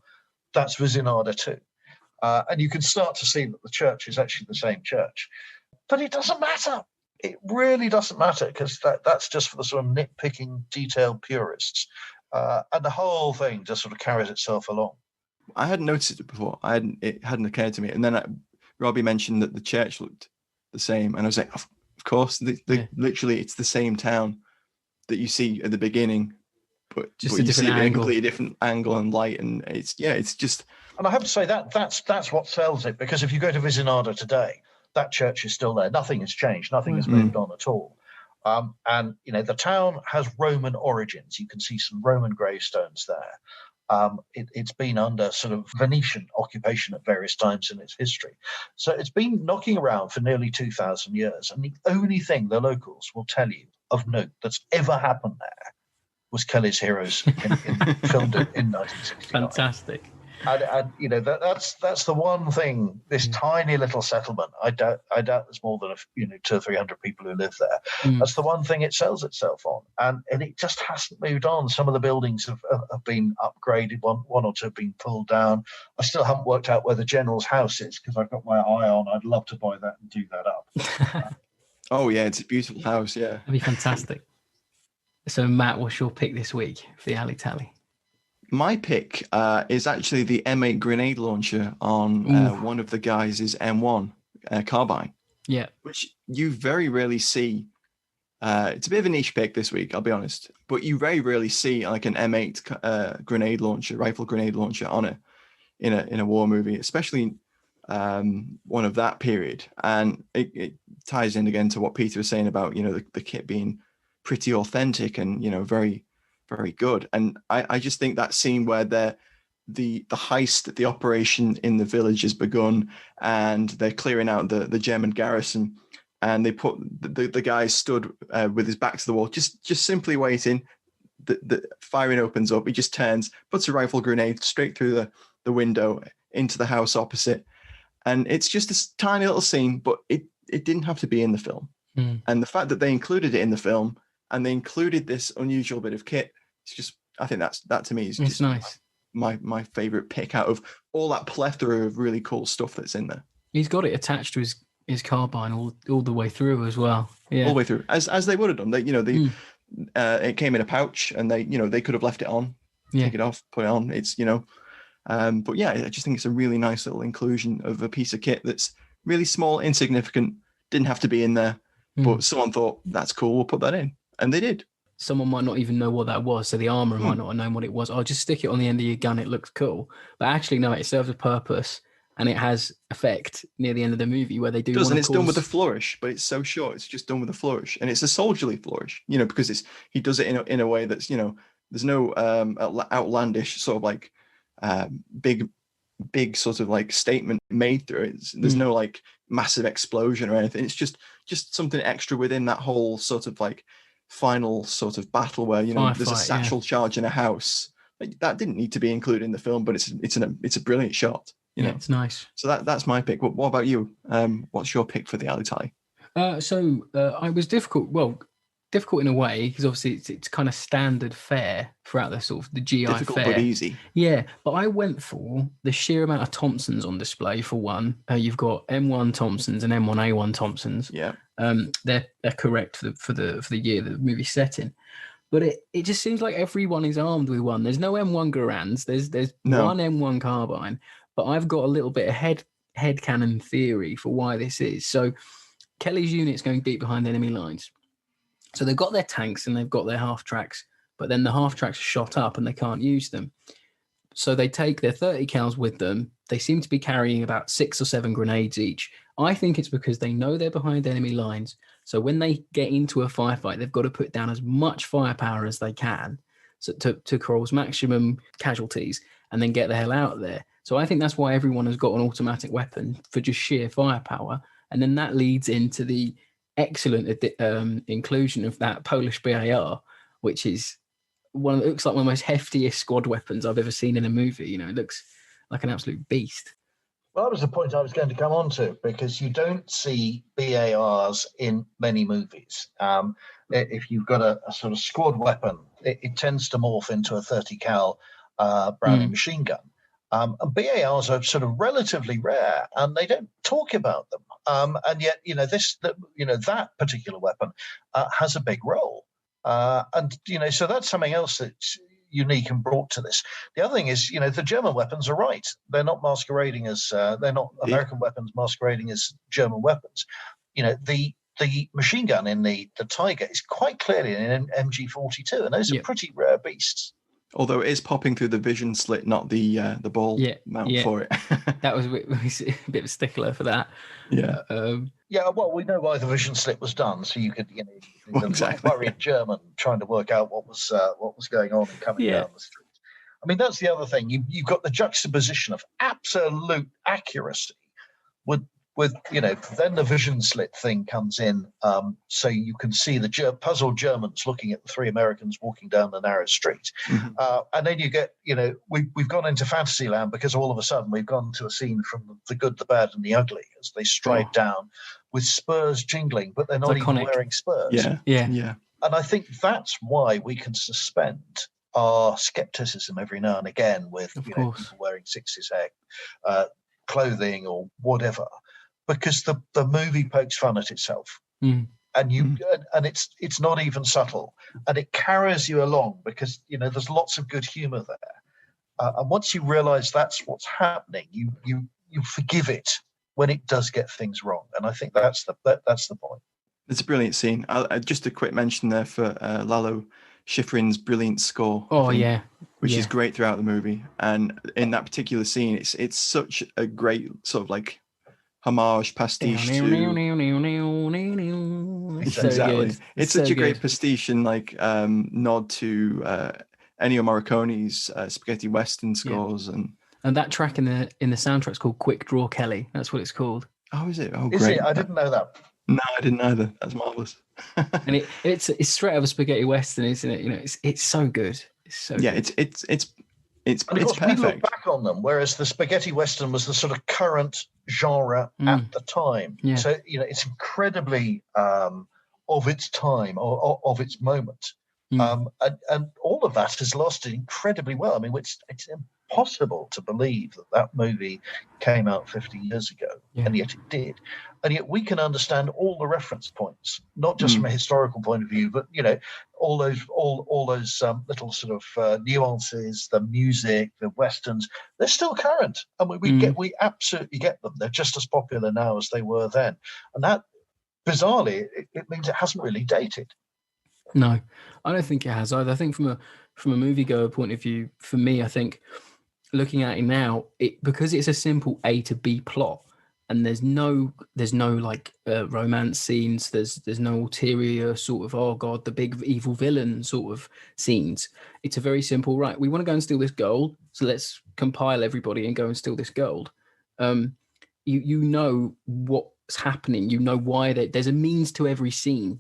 S3: that's Visinada too. And you can start to see that the church is actually the same church. But it doesn't matter. It really doesn't matter, because that's just for the sort of nitpicking, detailed purists. And the whole thing just sort of carries itself along.
S2: I hadn't noticed it before. It hadn't occurred to me. And then Robbie mentioned that the church looked the same. And I was like, of course, literally, it's the same town that you see at the beginning, but
S1: just
S2: you
S1: a
S2: see
S1: different
S2: it at a
S1: angle.
S2: completely different angle and light. And it's just...
S3: And I have to say that's what sells it, because if you go to Visinada today, that church is still there. Nothing has changed. Nothing has moved on at all. And the town has Roman origins. You can see some Roman gravestones there. It's been under sort of Venetian occupation at various times in its history. So it's been knocking around for nearly 2,000 years. And the only thing the locals will tell you of note that's ever happened there was Kelly's Heroes, filmed in 1969.
S1: Fantastic.
S3: And that's the one thing. This tiny little settlement, I doubt there's more than 200 or 300 people who live there. That's the one thing it sells itself on, and it just hasn't moved on. Some of the buildings have been upgraded, one or two have been pulled down. I still haven't worked out where the general's house is, because I've got my eye on. I'd love to buy that and do that up.
S2: Oh yeah, it's a beautiful house. Yeah,
S1: that'd be fantastic. So Matt, what's your pick this week for the Alley Tally?
S2: My pick is actually the M8 grenade launcher on one of the guys' M1 carbine.
S1: Yeah.
S2: Which you very rarely see. It's a bit of a niche pick this week, I'll be honest. But you very rarely see like an M8 grenade launcher, rifle grenade launcher in a war movie, especially one of that period. And it ties in again to what Peter was saying about, the kit being pretty authentic and, very, very good. And I just think that scene where the heist, the operation in the village has begun, and they're clearing out the German garrison, and they put the guy stood with his back to the wall, just simply waiting. The firing opens up. He just turns, puts a rifle grenade straight through the window into the house opposite. And it's just this tiny little scene, but it didn't have to be in the film. And the fact that they included it in the film, and they included this unusual bit of kit, it's just, I think that to me is just
S1: nice.
S2: My favorite pick out of all that plethora of really cool stuff that's in there.
S1: He's got it attached to his carbine all the way through as well. Yeah, all
S2: the way through, as they would have done. They it came in a pouch, and they could have left it on, take it off, put it on. It's but yeah, I just think it's a really nice little inclusion of a piece of kit that's really small, insignificant, didn't have to be in there, but someone thought that's cool, we'll put that in, and they did.
S1: Someone might not even know what that was, so the armourer might not have known what it was. I'll just stick it on the end of your gun, it looks cool. But actually, no, it serves a purpose, and it has effect near the end of the movie where they do.
S2: It does, and it's done with a flourish, but it's so short. It's just done with a flourish, and it's a soldierly flourish, because he does it in a way that's, there's no outlandish sort of like big sort of like statement made through it. There's no like massive explosion or anything. It's just something extra within that whole sort of like final sort of battle where there's a satchel charge in a house. Like, that didn't need to be included in the film, but it's a brilliant shot.
S1: It's nice.
S2: So that's my pick. What about you? What's your pick for the alley tally?
S1: I was difficult in a way, because obviously it's kind of standard fare throughout the sort of the GI
S2: difficult
S1: fare.
S2: But easy.
S1: Yeah, but I went for the sheer amount of Thompsons on display. For one, you've got M1 Thompsons and M1A1 Thompsons.
S2: Yeah,
S1: they're correct for the year the movie's set in. But it just seems like everyone is armed with one. There's no M1 Garands. There's one M1 carbine. But I've got a little bit of headcanon theory for why this is. So Kelly's unit's going deep behind enemy lines. So they've got their tanks and they've got their half tracks, but then the half tracks are shot up and they can't use them. So they take their 30 cals with them. They seem to be carrying about 6 or 7 grenades each. I think it's because they know they're behind enemy lines. So when they get into a firefight, they've got to put down as much firepower as they can to cause maximum casualties and then get the hell out of there. So I think that's why everyone has got an automatic weapon, for just sheer firepower. And then that leads into the excellent inclusion of that Polish BAR, which is looks like one of the most heftiest squad weapons I've ever seen in a movie. It looks like an absolute beast.
S3: Well, that was the point I was going to come on to, because you don't see BARs in many movies. If you've got a sort of squad weapon, it tends to morph into a 30 cal Browning machine gun. And BARs are sort of relatively rare, and they don't talk about them. And yet, that particular weapon has a big role. So that's something else that's unique and brought to this. The other thing is, the German weapons are right. They're not masquerading as they're not American weapons masquerading as German weapons. The machine gun in the Tiger is quite clearly an MG42, and those are pretty rare beasts.
S2: Although it is popping through the vision slit, not the ball mount for it.
S1: That was a bit of a stickler for that.
S2: Yeah.
S3: Well, we know why the vision slit was done, so you could,
S2: exactly.
S3: worried German trying to work out what was going on and coming down the street. I mean, that's the other thing. You've got the juxtaposition of absolute accuracy with then the vision slit thing comes in, so you can see the puzzled Germans looking at the 3 Americans walking down the narrow street. And then you get, we've gone into fantasy land, because all of a sudden we've gone to a scene from The Good, the Bad and the Ugly as they stride down with spurs jingling, but they're not even wearing spurs.
S2: Yeah.
S3: And I think that's why we can suspend our skepticism every now and again with people wearing 60s hair clothing or whatever. Because the movie pokes fun at itself, and it's not even subtle, and it carries you along because there's lots of good humour there, and once you realise that's what's happening, you forgive it when it does get things wrong, and I think that's the point.
S2: It's a brilliant scene. Just a quick mention there for Lalo Schifrin's brilliant score. Which is great throughout the movie, and in that particular scene, it's such a great sort of like homage pastiche to exactly. It's such a great pastiche and like nod to Ennio Morricone's spaghetti western scores, and
S1: that track in the soundtrack's called Quick Draw Kelly. That's what it's called.
S2: Oh, is it? Oh,
S3: is
S2: great!
S3: It? I didn't know that.
S2: No, I didn't either. That's marvelous.
S1: And it's straight out of a spaghetti western, isn't it? It's so good. It's so good.
S3: It's perfect. We look back on them, whereas the spaghetti western was the sort of current genre at the time.
S1: Yeah.
S3: So it's incredibly of its time or of its moment, and all of that has lasted incredibly well. I mean, it's impossible to believe that movie came out 50 years ago, and yet it did. And yet we can understand all the reference points, not just from a historical point of view, but all those little sort of nuances, the music, the westerns. They're still current, and we absolutely get them. They're just as popular now as they were then, and that bizarrely it means it hasn't really dated.
S1: No, I don't think it has either. I think from a moviegoer point of view, for me, I think looking at it now, because it's a simple A to B plot, and there's no like romance scenes. There's no ulterior sort of, oh god, the big evil villain sort of scenes. It's a very simple, right, we want to go and steal this gold, so let's compile everybody and go and steal this gold. You know what's happening. You know why there's a means to every scene.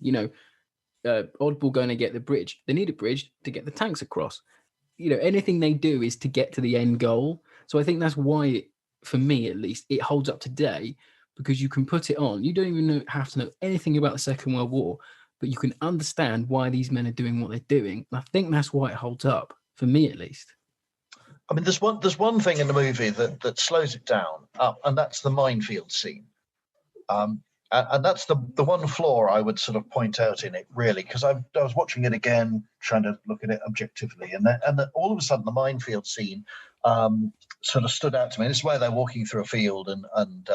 S1: Oddball going to get the bridge. They need a bridge to get the tanks across. Anything they do is to get to the end goal. So I think that's why, for me at least, it holds up today, because you can put it on. You don't even have to know anything about the Second World War, but you can understand why these men are doing what they're doing. And I think that's why it holds up, for me at least.
S3: I mean, there's one thing in the movie that slows it down, and that's the minefield scene. And that's the one flaw I would sort of point out in it, really, because I was watching it again, trying to look at it objectively, and then all of a sudden the minefield scene sort of stood out to me. This is where they're walking through a field, and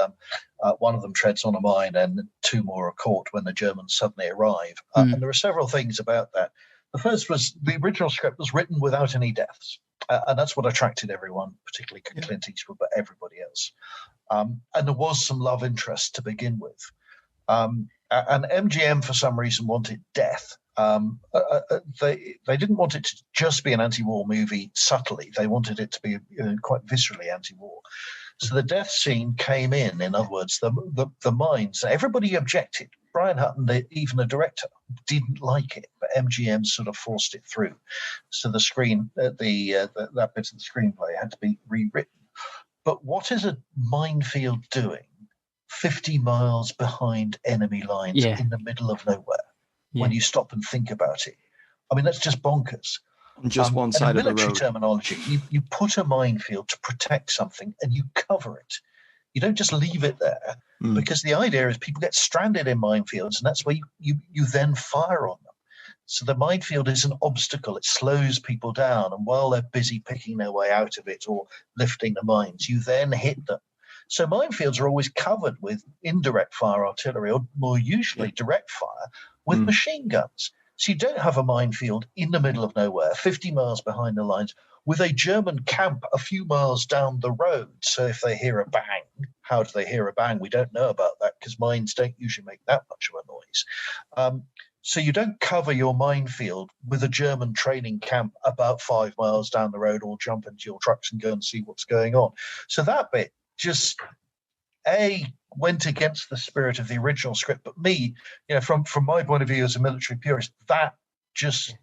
S3: one of them treads on a mine, and two more are caught when the Germans suddenly arrive. And there are several things about that. The first was the original script was written without any deaths, and that's what attracted everyone, particularly Clint Eastwood, but everybody else. And there was some love interest to begin with. And MGM, for some reason, wanted death. They didn't want it to just be an anti-war movie subtly. They wanted it to be quite viscerally anti-war. So the death scene came in other words, the mines. Everybody objected. Brian Hutton, even the director, didn't like it, but MGM sort of forced it through. So the screen, that bit of the screenplay had to be rewritten. But what is a minefield doing 50 miles behind enemy lines in the middle of nowhere when you stop and think about it? I mean, that's just bonkers.
S2: Just one side of the road.
S3: Military terminology, you put a minefield to protect something and you cover it. You don't just leave it there, because the idea is people get stranded in minefields, and that's where you then fire on them. So the minefield is an obstacle. It slows people down, and while they're busy picking their way out of it or lifting the mines, you then hit them. So minefields are always covered with indirect fire artillery, or more usually direct fire with machine guns. So you don't have a minefield in the middle of nowhere, 50 miles behind the lines, with a German camp a few miles down the road. So if they hear a bang, how do they hear a bang? We don't know about that, because mines don't usually make that much of a noise. So you don't cover your minefield with a German training camp about 5 miles down the road, or jump into your trucks and go and see what's going on. So that bit just went against the spirit of the original script. But me, from my point of view as a military purist, that just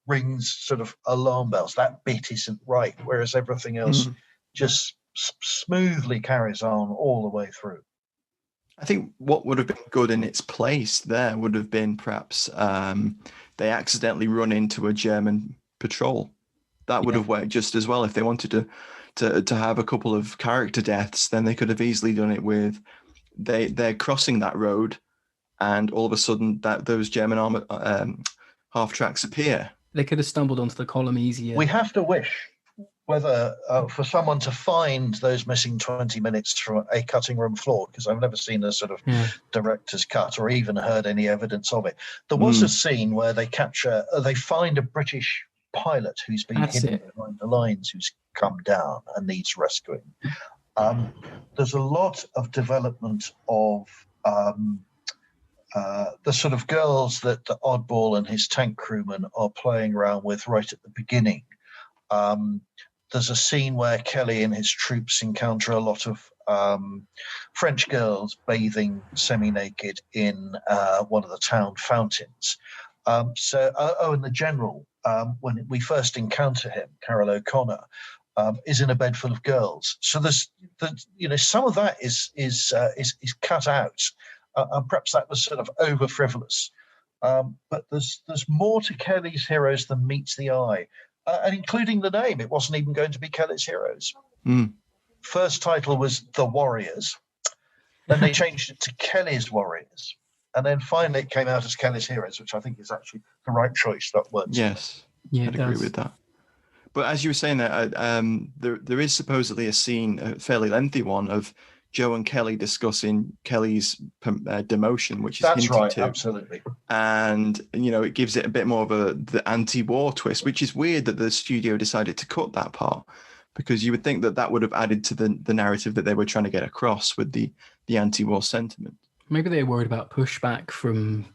S3: rings sort of alarm bells. That bit isn't right, whereas everything else just smoothly carries on all the way through.
S2: I think what would have been good in its place there would have been perhaps they accidentally run into a German patrol. That would have worked just as well. If they wanted to have a couple of character deaths, then they could have easily done it with they're crossing that road, and all of a sudden those German armor half tracks appear.
S1: They could have stumbled onto the column easier.
S3: We have to wish whether for someone to find those missing 20 minutes from a cutting room floor, because I've never seen a sort of director's cut or even heard any evidence of it. There was a scene where they find a British pilot who's been hidden behind the lines, who's come down and needs rescuing. There's a lot of development of the sort of girls that the Oddball and his tank crewmen are playing around with right at the beginning. There's a scene where Kelly and his troops encounter a lot of French girls bathing semi-naked in one of the town fountains. And the general, when we first encounter him, Carol O'Connor, is in a bed full of girls. So there's some of that is cut out, and perhaps that was sort of over frivolous. But there's more to Kelly's Heroes than meets the eye. And including the name, it wasn't even going to be Kelly's Heroes. First title was The Warriors. Then they changed it to Kelly's Warriors. And then finally it came out as Kelly's Heroes, which I think is actually the right choice. That works.
S2: Yes, I'd agree with that. But as you were saying that, there is supposedly a scene, a fairly lengthy one, of Joe and Kelly discussing Kelly's demotion, which is
S3: that's
S2: hinted
S3: right,
S2: to.
S3: Absolutely.
S2: And it gives it a bit more of the anti-war twist, which is weird that the studio decided to cut that part, because you would think that would have added to the narrative that they were trying to get across with the anti-war sentiment.
S1: Maybe they're worried about pushback from.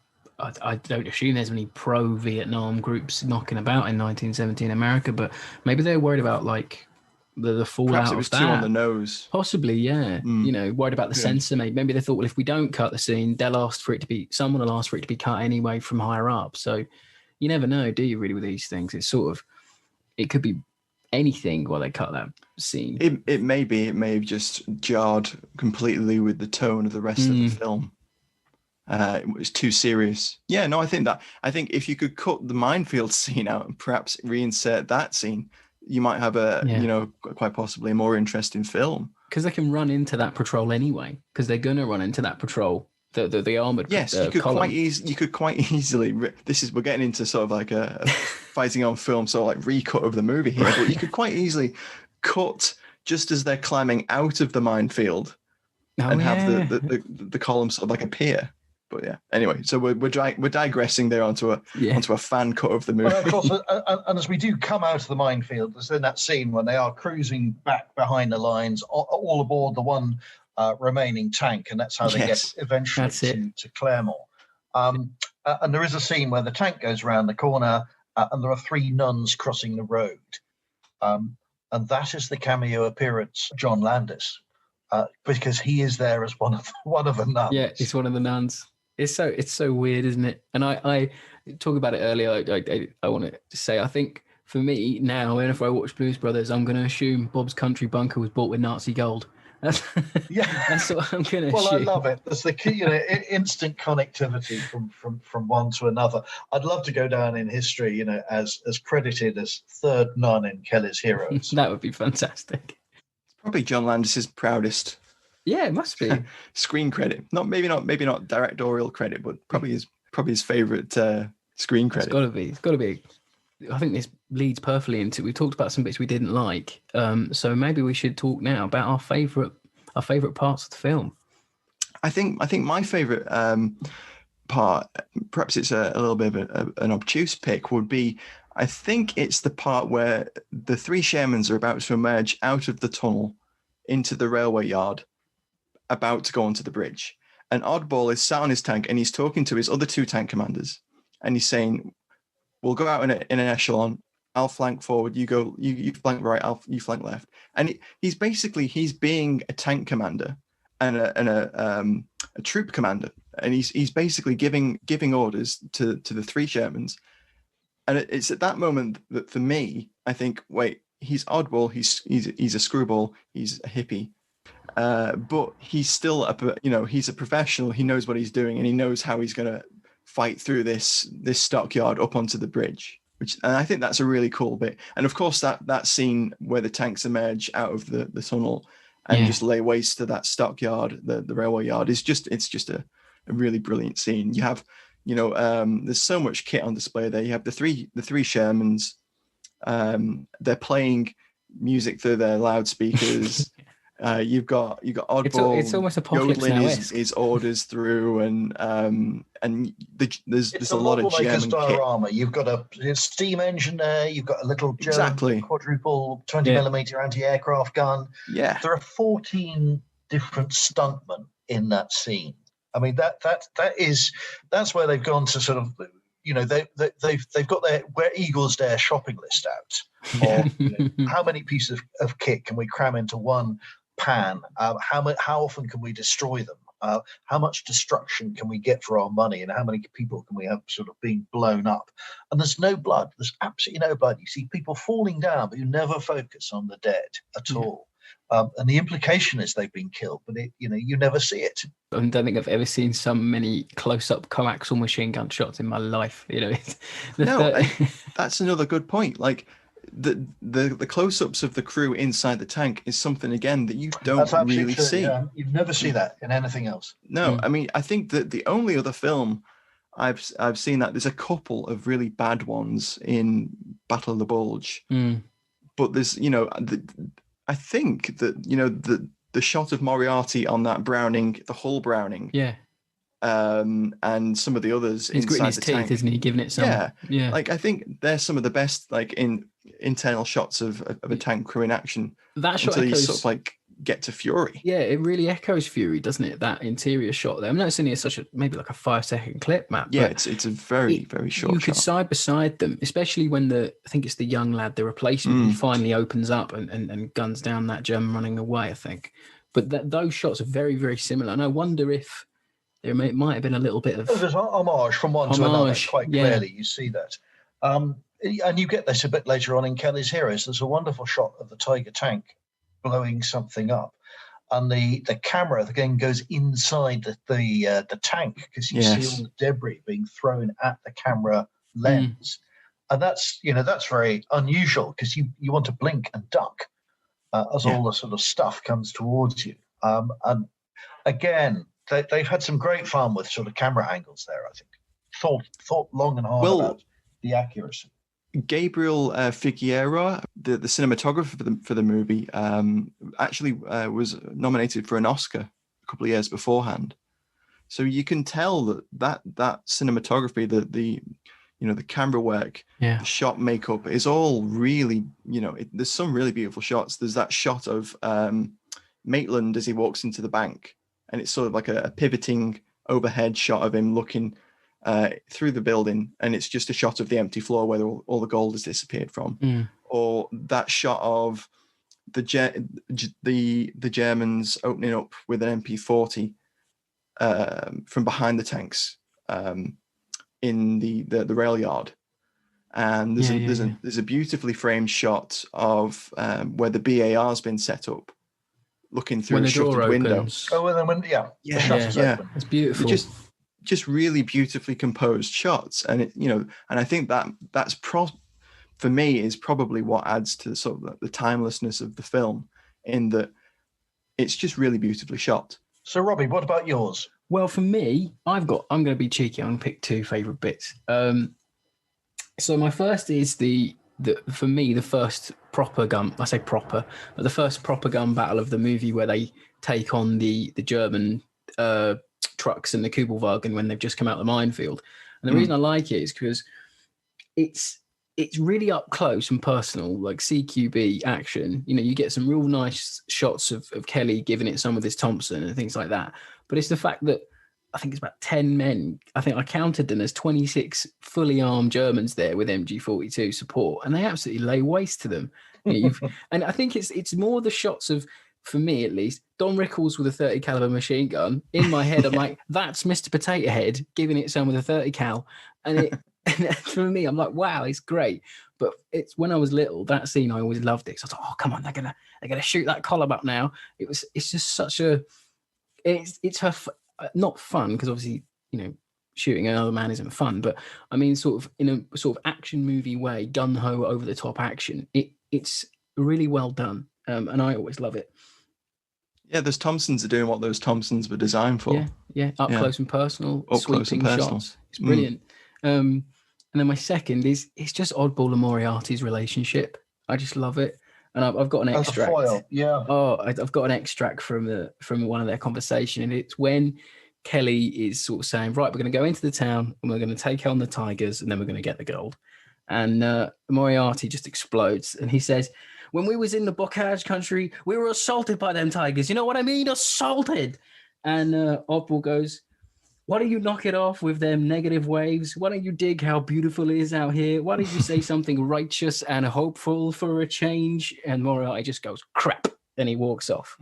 S1: I don't assume there's any pro-Vietnam groups knocking about in 1917 America, but maybe they're worried about like the fallout.
S2: Perhaps it was too on the nose.
S1: Possibly, yeah. Worried about the censor. Maybe they thought, well, if we don't cut the scene, someone will ask for it to be cut anyway from higher up. So you never know, do you? Really, with these things, it could be anything while they cut that scene.
S2: It may have just jarred completely with the tone of the rest of the film. It was too serious. Yeah, no, I think if you could cut the minefield scene out and perhaps reinsert that scene, you might have quite possibly a more interesting film.
S1: Because they can run into that patrol anyway. Because they're going to run into that patrol, the armored.
S2: Yes, you could quite easily. We're getting into sort of like a fighting on film, sort of like recut of the movie here. But you could quite easily cut just as they're climbing out of the minefield, have the column sort of like appear. But yeah, anyway, so we're digressing there onto a fan cut of the movie.
S3: Well, of course, and as we do come out of the minefield, there's then that scene when they are cruising back behind the lines, all aboard the one remaining tank, and that's how they get eventually to Claremont. And there is a scene where the tank goes around the corner, and there are 3 nuns crossing the road, and that is the cameo appearance of John Landis, because he is there as one of the nuns.
S1: Yeah, he's one of the nuns. It's so weird, isn't it? And I talked about it earlier. I want to say, I think for me now, whenever I watch Blues Brothers, I'm going to assume Bob's Country Bunker was bought with Nazi gold. That's what I'm going to assume.
S3: Well, I love it. There's the key, instant connectivity from one to another. I'd love to go down in history, as credited as third nun in Kelly's Heroes.
S1: That would be fantastic.
S2: It's probably John Landis's proudest.
S1: Yeah, it must be
S2: screen credit. Maybe not directorial credit, but probably his favorite screen credit.
S1: It's got to be. I think this leads perfectly into. We talked about some bits we didn't like, so maybe we should talk now about our favorite parts of the film.
S2: I think my favorite part, perhaps it's a little bit of an obtuse pick, would be. I think it's the part where the 3 Shermans are about to emerge out of the tunnel into the railway yard, about to go onto the bridge. And Oddball is sat on his tank and he's talking to his other 2 tank commanders. And he's saying, we'll go out in an echelon. I'll flank forward. You go, you flank right. You flank left. And he's being a tank commander and a troop commander. And he's basically giving orders to the 3 Shermans. And it's at that moment that for me, I think, wait, he's Oddball. He's a screwball. He's a hippie. But he's still he's a professional. He knows what he's doing, and he knows how he's going to fight through this stockyard up onto the bridge. And I think that's a really cool bit. And of course, that scene where the tanks emerge out of the tunnel and just lay waste to that stockyard, the railway yard, it's just a really brilliant scene. You have, there's so much kit on display there. You have the three Shermans. They're playing music through their loudspeakers. You've got Oddball.
S1: It's almost Apocalypse Now
S2: his orders through, and there's a lot of German
S3: diorama. You've got a steam engine there. You've got a little German quadruple 20mm anti-aircraft gun.
S2: Yeah,
S3: there are 14 different stuntmen in that scene. I mean, that's where they've gone to sort of. They've got their Where Eagles Dare shopping list out. Or how many pieces of kit can we cram into one pan? How often can we destroy them? How much destruction can we get for our money? And how many people can we have sort of being blown up? And there's no blood. There's absolutely no blood. You see people falling down, but you never focus on the dead at all. And the implication is they've been killed, but you never see it.
S1: I don't think I've ever seen so many close-up coaxial machine gun shots in my life.
S2: That's another good point. Like the close-ups of the crew inside the tank is something again that you don't really see.
S3: Yeah. You never see that in anything else.
S2: No, I mean, I think that the only other film I've seen that there's a couple of really bad ones in Battle of the Bulge, but there's I think that the shot of Moriarty on that Browning, the Hull Browning, and some of the others
S1: he's
S2: inside
S1: gritting his
S2: the
S1: teeth,
S2: tank,
S1: isn't he? Giving it some,
S2: yeah. Like I think they're some of the best, like in internal shots of a tank crew in action
S1: That shot
S2: until you
S1: echoes,
S2: sort of like get to Fury.
S1: Yeah, it really echoes Fury, doesn't it? That interior shot there. I mean, it's only maybe like a 5-second clip, Matt.
S2: Yeah, it's a very short
S1: you
S2: shot.
S1: could side beside them, especially when I think it's the young lad, the replacement, he finally opens up and guns down that German running away, I think. But those shots are very, very similar. And I wonder if there might have been a little bit of...
S3: There's homage from one to another, quite clearly. You see that. And you get this a bit later on in Kelly's Heroes. There's a wonderful shot of the Tiger tank blowing something up. And the camera again goes inside the tank because you see all the debris being thrown at the camera lens, and that's very unusual because you want to blink and duck as all the sort of stuff comes towards you. And again, they've had some great fun with sort of camera angles there. I think thought long and hard about the accuracy.
S2: Gabriel Figueroa, the cinematographer for the movie, actually was nominated for an Oscar a couple of years beforehand. So you can tell that cinematography, the camera work, the shot makeup is all really, there's some really beautiful shots. There's that shot of Maitland as he walks into the bank, and it's sort of like a pivoting overhead shot of him looking through the building, and it's just a shot of the empty floor where all the gold has disappeared from. Or that shot of the Germans opening up with an MP40 from behind the tanks in the rail yard, and there's a beautifully framed shot of where the BAR's been set up, looking through a shuttered window.
S3: Oh, and then when
S1: it's beautiful.
S2: Just really beautifully composed shots, and and I think that's for me is probably what adds to sort of the timelessness of the film, in that it's just really beautifully shot.
S3: So Robbie, what about yours?
S1: Well, for me, I'm going to be cheeky. I'm going to pick two favourite bits. So my first is for me the first proper gun. I say proper, but the first proper gun battle of the movie where they take on the German trucks and the Kubelwagen when they've just come out of the minefield. And the reason I like it is because it's really up close and personal, like CQB action. You get some real nice shots of Kelly giving it some with his Thompson and things like that. But it's the fact that I think it's about 10 men. I think I counted them as 26 fully armed Germans there with MG42 support, and they absolutely lay waste to them. And I think it's more the shots of, for me at least, Don Rickles with a 30 caliber machine gun. In my head, I'm like, that's Mr. Potato Head giving it some with a 30 cal. And for me, I'm like, wow, it's great. But it's when I was little, that scene, I always loved it. So I thought, oh, come on, they're gonna shoot that column up now. It's just such it's her, not fun, because obviously, shooting another man isn't fun, but I mean, sort of in a sort of action movie way, gun-ho, over-the-top action. It's really well done, and I always love it.
S2: Yeah, those Thompsons are doing what those Thompsons were designed for.
S1: Up close and personal, sweeping shots. It's brilliant. And then my second is, it's just Oddball and Moriarty's relationship. I just love it. And I've got an extract.
S3: Foil, yeah.
S1: Oh, I've got an extract from one of their conversation, and it's when Kelly is sort of saying, right, we're going to go into the town and we're going to take on the Tigers, and then we're going to get the gold. And Moriarty just explodes, and he says, when we was in the Bocage country, we were assaulted by them Tigers. You know what I mean? Assaulted. And Oddball goes, why don't you knock it off with them negative waves? Why don't you dig how beautiful it is out here? Why don't you say something righteous and hopeful for a change? And Moriarty just goes, crap. And he walks off.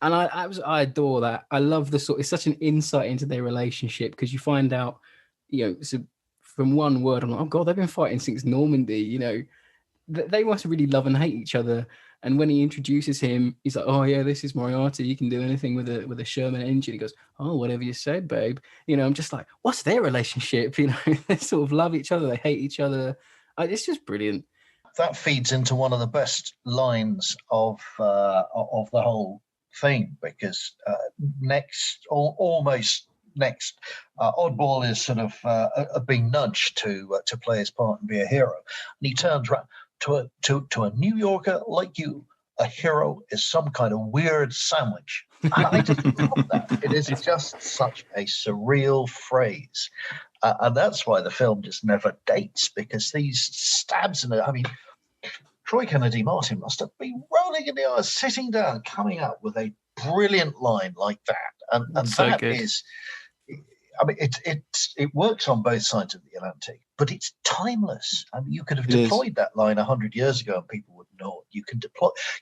S1: And I adore that. I love it's such an insight into their relationship, because you find out, so from one word, I'm like, oh God, they've been fighting since Normandy, they must really love and hate each other. And when he introduces him, he's like, oh yeah, this is Moriarty. You can do anything with a Sherman engine. He goes, oh, whatever you said, babe. I'm just like, what's their relationship? They sort of love each other. They hate each other. It's just brilliant.
S3: That feeds into one of the best lines of the whole thing, because almost next, Oddball is sort of being nudged to play his part and be a hero. And he turns around. To a New Yorker like you, a hero is some kind of weird sandwich. I just love that. It is just such a surreal phrase. And that's why the film just never dates, because these stabs in it, I mean, Troy Kennedy Martin must have been rolling in the eyes, sitting down, coming up with a brilliant line like that. And
S1: So
S3: that
S1: good.
S3: is, I mean, it works on both sides of the Atlantic, but it's timeless. I mean, you could have deployed that line 100 years ago and people would know it.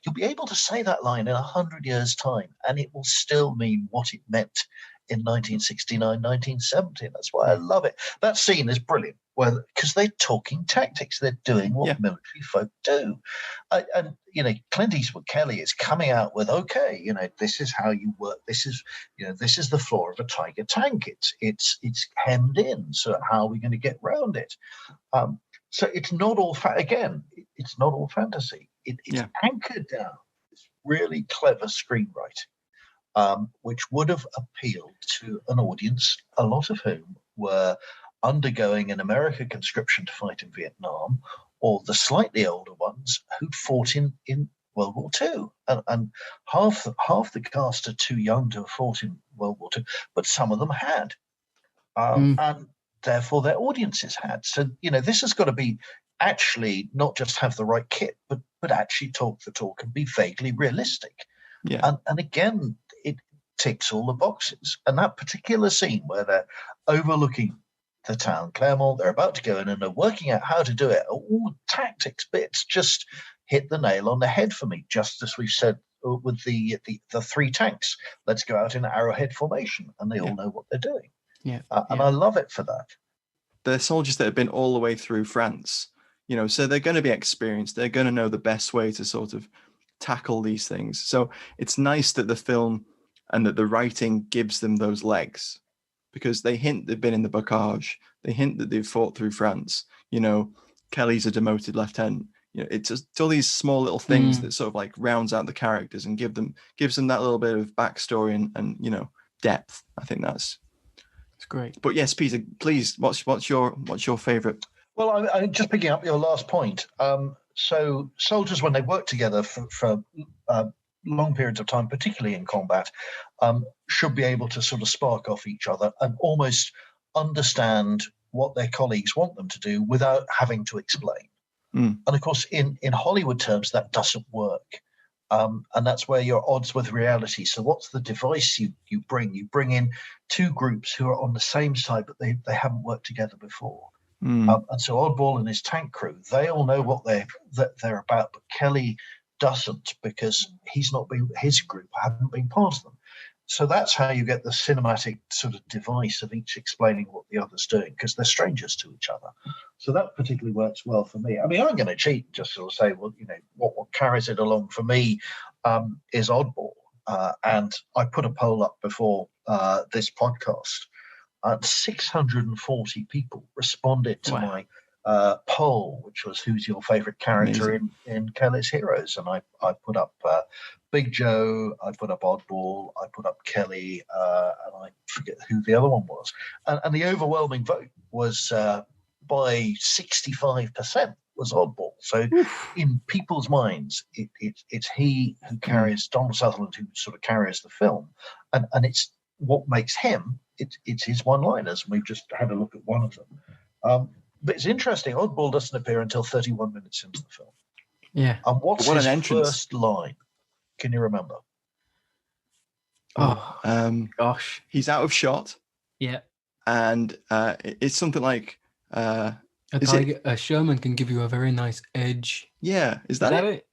S3: You'll be able to say that line in 100 years' time, and it will still mean what it meant in 1969, 1970. That's why I love it. That scene is brilliant, because they're talking tactics. They're doing what military folk do. And Clint Eastwood Kelly is coming out with, okay, this is how you work. This is the floor of a Tiger tank. It's hemmed in. So how are we going to get round it? So it's not all it's not all fantasy. It's anchored down this really clever screenwriting, which would have appealed to an audience, a lot of whom were undergoing an American conscription to fight in Vietnam, or the slightly older ones who'd fought in World War II. And half the cast are too young to have fought in World War II, but some of them had. And therefore their audiences had. So, this has got to be actually not just have the right kit, but actually talk the talk and be vaguely realistic.
S2: Yeah.
S3: And again, it ticks all the boxes. And that particular scene where they're overlooking the town, Claremont, they're about to go in and they're working out how to do it. All tactics bits just hit the nail on the head for me, just as we've said with the three tanks. Let's go out in arrowhead formation, and they all know what they're doing.
S1: Yeah.
S3: And I love it for that.
S2: They're soldiers that have been all the way through France, so they're going to be experienced. They're going to know the best way to sort of tackle these things. So it's nice that the film and that the writing gives them those legs, because they hint they've been in the Bocage. They hint that they've fought through France. Kelly's a demoted lieutenant. It's just all these small little things that sort of like rounds out the characters and gives them that little bit of backstory and depth. I think it's
S1: great.
S2: But yes, Peter, please, what's your favorite?
S3: Well, I'm just picking up your last point. So soldiers, when they work together for long periods of time, particularly in combat, should be able to sort of spark off each other and almost understand what their colleagues want them to do without having to explain. And of course, in Hollywood terms, that doesn't work. And that's where you're odds with reality. So what's the device you bring? You bring in two groups who are on the same side, but they haven't worked together before. And so Oddball and his tank crew, they all know what they're about, but Kelly doesn't, because his group haven't been part of them. So that's how you get the cinematic sort of device of each explaining what the other's doing, because they're strangers to each other. So that particularly works well for me. I mean, I'm going to cheat, just sort of say, well, what carries it along for me is Oddball. And I put a poll up before this podcast. 640 people responded to my poll, which was who's your favorite character in Kelly's Heroes, and I put up Big Joe, I put up Oddball, I put up Kelly, and I forget who the other one was, and the overwhelming vote was by 65% was Oddball. So in people's minds, it's he who carries Donald Sutherland, who sort of carries the film, and it's what makes him. It's his one-liners. We've just had a look at one of them. But it's interesting. Oddball doesn't appear until 31 minutes into the film.
S1: Yeah.
S3: And what's his first line? Can you remember?
S1: Gosh.
S2: He's out of shot.
S1: Yeah.
S2: And it's something like...
S1: a Sherman can give you a very nice edge.
S2: Yeah. Is that
S1: it?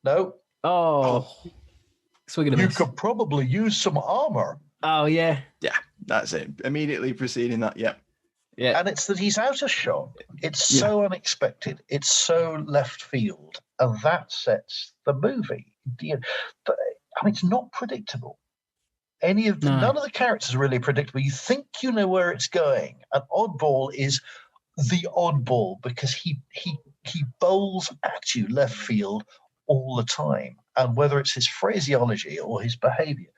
S3: No.
S1: Oh.
S3: You could probably use some armor.
S1: Oh, yeah.
S2: Yeah, that's it. Immediately preceding that, yeah.
S1: Yeah.
S3: And it's that he's out of shot. It's so unexpected. It's so left field. And that sets the movie. It's not predictable. None of the characters are really predictable. You think you know where it's going. And Oddball is the oddball because he bowls at you left field all the time. And whether it's his phraseology or his behavior.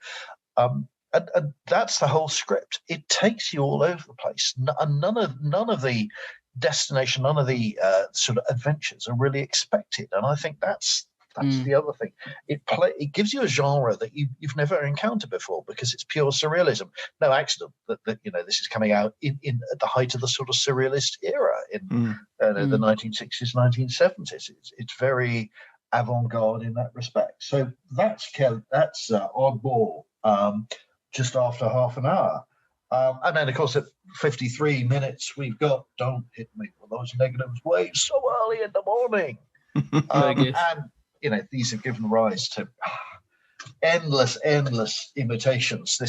S3: And that's the whole script. It takes you all over the place. And none of the destination, none of the sort of adventures are really expected. And I think that's That's the other thing. It gives you a genre that you've never encountered before because it's pure surrealism. No accident that this is coming out in at the height of the sort of surrealist era in the 1960s, 1970s. It's very avant-garde in that respect. So that's Oddball, just after half an hour. And then, of course, at 53 minutes, we've got Don't Hit Me With Those Negative Waves So Early in the Morning. And, these have given rise to endless imitations.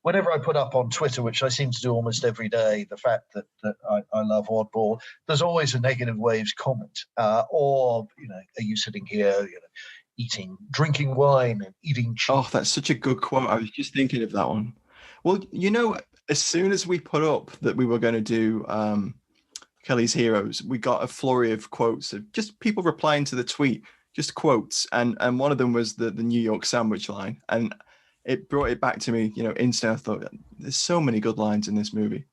S3: Whenever I put up on Twitter, which I seem to do almost every day, the fact that I love Oddball, there's always a Negative Waves comment. Are you sitting here, drinking wine and eating cheese?
S2: Oh, that's such a good quote. I was just thinking of that one. Well, as soon as we put up that we were going to do Kelly's Heroes, we got a flurry of quotes of just people replying to the tweet, just quotes. And one of them was the New York sandwich line. And it brought it back to me, instantly. I thought, there's so many good lines in this movie.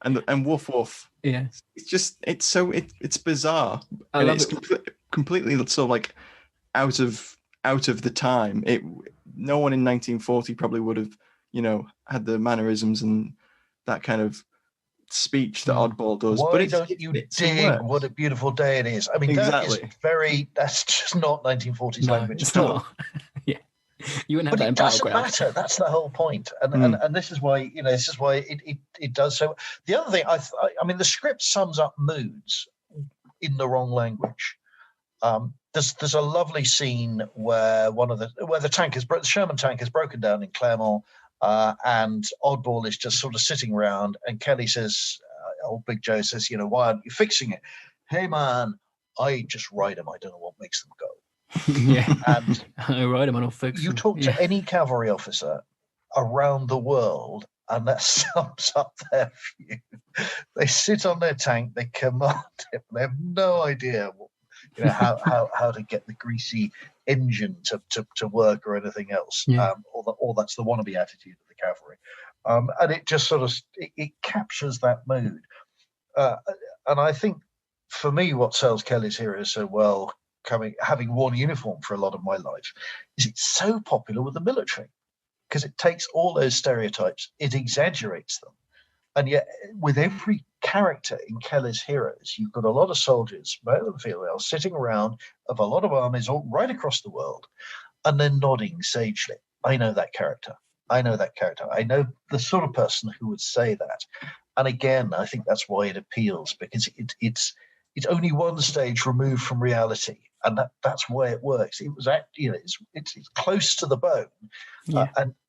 S2: And woof woof.
S1: Yeah.
S2: It's bizarre.
S1: I love
S2: it. Completely sort of like out of the time. No one in 1940 probably would have, had the mannerisms and that kind of speech that Oddball does.
S3: Why don't you dig what a beautiful day it is? I mean,
S2: exactly.
S3: That's just not 1940s language
S1: it's
S3: at all.
S1: not. Yeah. You wouldn't have that in
S3: Battleground.
S1: Battleground.
S3: It doesn't matter. That's the whole point. And this is why, it does so. The other thing, I mean, the script sums up moods in the wrong language. There's a lovely scene where the Sherman tank is broken down in Claremont, and Oddball is just sort of sitting around, and Kelly says, old Big Joe says, why aren't you fixing it? Hey man, I just ride them. I don't know what makes them go.
S1: Yeah.
S3: And
S1: I ride them and I'll fix them.
S3: You talk to any cavalry officer around the world, and that sums up their view. They sit on their tank, they command it, and they have no idea how to get the greasy engine to work or anything else.
S1: Yeah.
S3: Or that's the wannabe attitude of the cavalry. And it just sort of it captures that mood. And I think for me, what sells Kelly's Heroes so well, having worn uniform for a lot of my life, is it's so popular with the military because it takes all those stereotypes, it exaggerates them. And yet, with every character in Kelly's Heroes, you've got a lot of soldiers, male and female, sitting around of a lot of armies all right across the world, and they're nodding sagely. I know that character. I know that character. I know the sort of person who would say that. And again, I think that's why it appeals, because it's only one stage removed from reality, and that's why it works. It was it's close to the bone,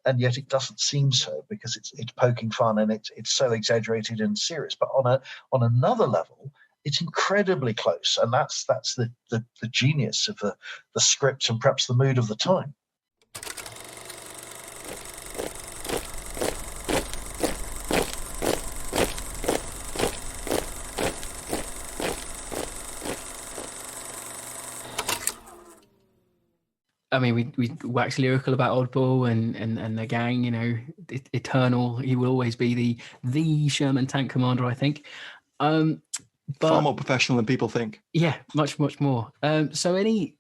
S3: and yet it doesn't seem so because it's poking fun and it's so exaggerated and serious. But on another level, it's incredibly close, and that's the genius of the script and perhaps the mood of the time.
S1: I mean, we wax lyrical about Oddball and the gang. Eternal. He will always be the Sherman tank commander, I think. But
S2: far more professional than people think.
S1: Yeah, much more. So any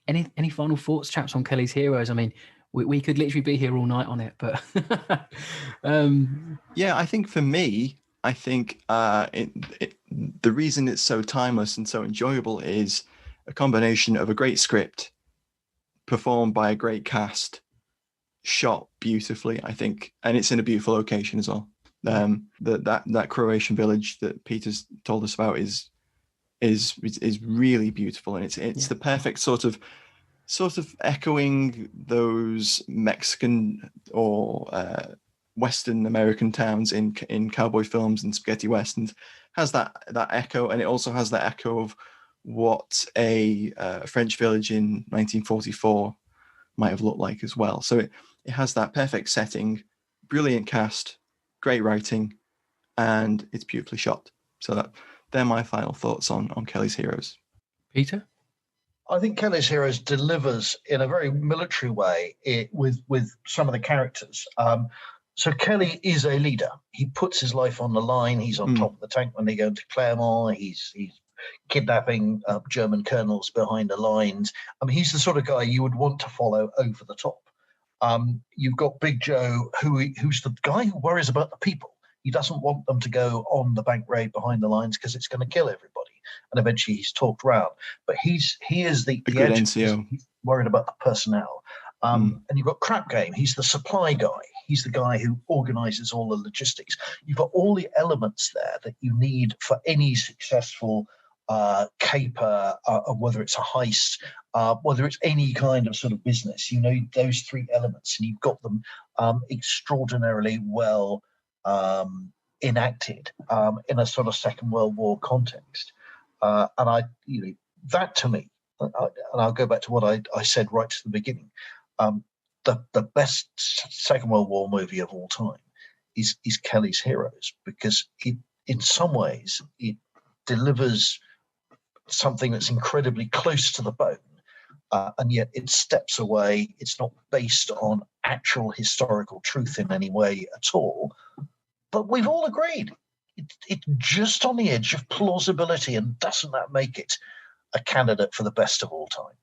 S1: final thoughts, chaps, on Kelly's Heroes? I mean, we could literally be here all night on it, but
S2: yeah, I think for me, the reason it's so timeless and so enjoyable is a combination of a great script, performed by a great cast, shot beautifully, I think, and it's in a beautiful location as well. That Croatian village that Peter's told us about is really beautiful, and it's the perfect sort of echoing those Mexican or Western American towns in cowboy films and spaghetti westerns. Has that echo, and it also has that echo of what a French village in 1944 might have looked like as well. So it has that perfect setting, brilliant cast, great writing, and it's beautifully shot. So they're my final thoughts on Kelly's Heroes.
S1: Peter?
S3: I think Kelly's Heroes delivers in a very military way with some of the characters. So Kelly is a leader. He puts his life on the line. He's on top of the tank when they go into Claremont. He's kidnapping German colonels behind the lines. I mean, he's the sort of guy you would want to follow over the top. You've got Big Joe, who's the guy who worries about the people. He doesn't want them to go on the bank raid behind the lines because it's going to kill everybody. And eventually he's talked round. But he is the
S2: good
S3: edge.
S2: NCO.
S3: He's worried about the personnel. And you've got Crap Game. He's the supply guy. He's the guy who organizes all the logistics. You've got all the elements there that you need for any successful caper, whether it's a heist, whether it's any kind of sort of business. You know those three elements, and you've got them extraordinarily well enacted in a sort of Second World War context. And that to me, and I'll go back to what I said right to the beginning. The best Second World War movie of all time is Kelly's Heroes, because in some ways it delivers something that's incredibly close to the bone, and yet it steps away. It's not based on actual historical truth in any way at all. But we've all agreed it's just on the edge of plausibility, and doesn't that make it a candidate for the best of all time?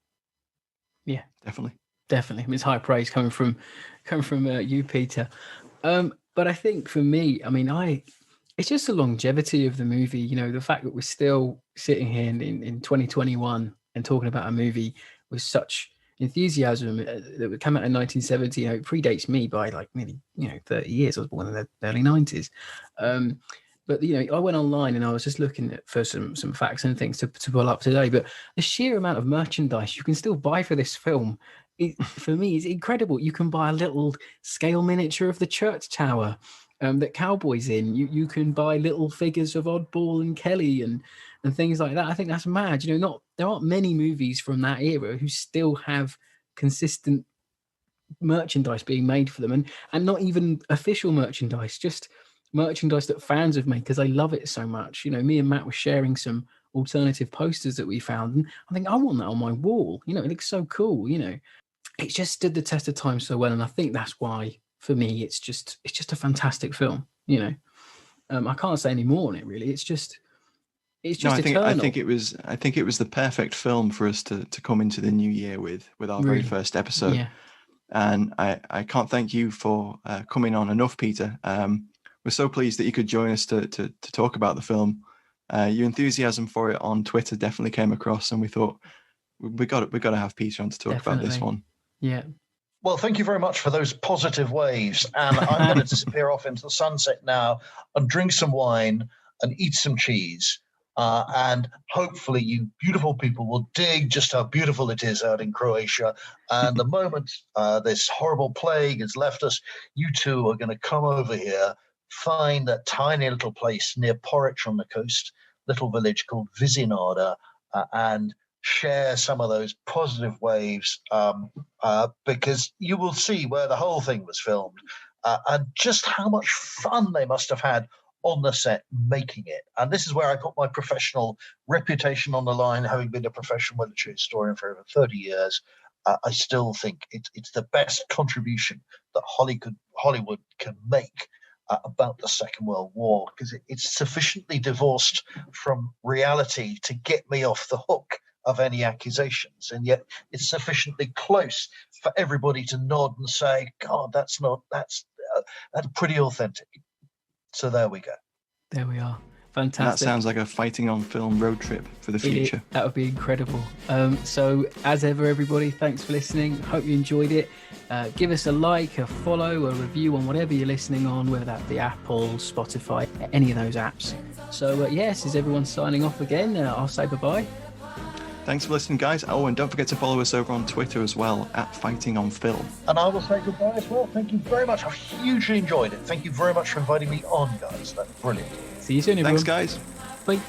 S1: Yeah,
S2: definitely.
S1: I mean, it's high praise coming from you, Peter. But I think for me, I mean, it's just the longevity of the movie. You know, the fact that we're still sitting here in 2021 and talking about a movie with such enthusiasm that came out in 1970. You know, it predates me by like nearly 30 years. I was born in the early 90s. But I went online and I was just looking for some facts and things to pull up today. But the sheer amount of merchandise you can still buy for this film, for me, is incredible. You can buy a little scale miniature of the church tower that Cowboy's in. You can buy little figures of Oddball and Kelly and things like that. I think that's mad. There aren't many movies from that era who still have consistent merchandise being made for them, and not even official merchandise, just merchandise that fans have made because they love it so much. Me and Matt were sharing some alternative posters that we found, and I think I want that on my wall. It looks so cool. It just stood the test of time so well, and I think that's why, for me, it's just a fantastic film. I can't say any more on it really. It's just eternal.
S2: I think it was the perfect film for us to come into the new year with our very first episode.
S1: Yeah.
S2: And I can't thank you for coming on enough, Peter. We're so pleased that you could join us to talk about the film. Your enthusiasm for it on Twitter definitely came across, and we thought we got to have Peter on to talk about this one.
S1: Yeah.
S3: Well, thank you very much for those positive waves. And I'm going to disappear off into the sunset now and drink some wine and eat some cheese. And hopefully you beautiful people will dig just how beautiful it is out in Croatia. And the moment this horrible plague has left us, you two are going to come over here, find that tiny little place near Porridge on the coast, little village called Visinada, and share some of those positive waves, because you will see where the whole thing was filmed, and just how much fun they must have had on the set making it. And this is where I put my professional reputation on the line, having been a professional military historian for over 30 years. I still think it's the best contribution that Hollywood can make about the Second World War, because it's sufficiently divorced from reality to get me off the hook of any accusations, and yet it's sufficiently close for everybody to nod and say, God, that's pretty authentic. So there we go.
S1: There we are. Fantastic.
S2: That sounds like a Fighting on Film road trip for the future.
S1: That would be incredible. So as ever, everybody, thanks for listening. Hope you enjoyed it. Give us a like, a follow, a review on whatever you're listening on, whether that be Apple, Spotify, any of those apps. So yes, is everyone signing off again? I'll say bye-bye.
S2: Thanks for listening, guys. Oh, and don't forget to follow us over on Twitter as well, @FightingOnFilm.
S3: And I will say goodbye as well. Thank you very much. I've hugely enjoyed it. Thank you very much for inviting me on, guys. That's brilliant.
S1: See you soon, everyone.
S2: Thanks, guys.
S1: Bye.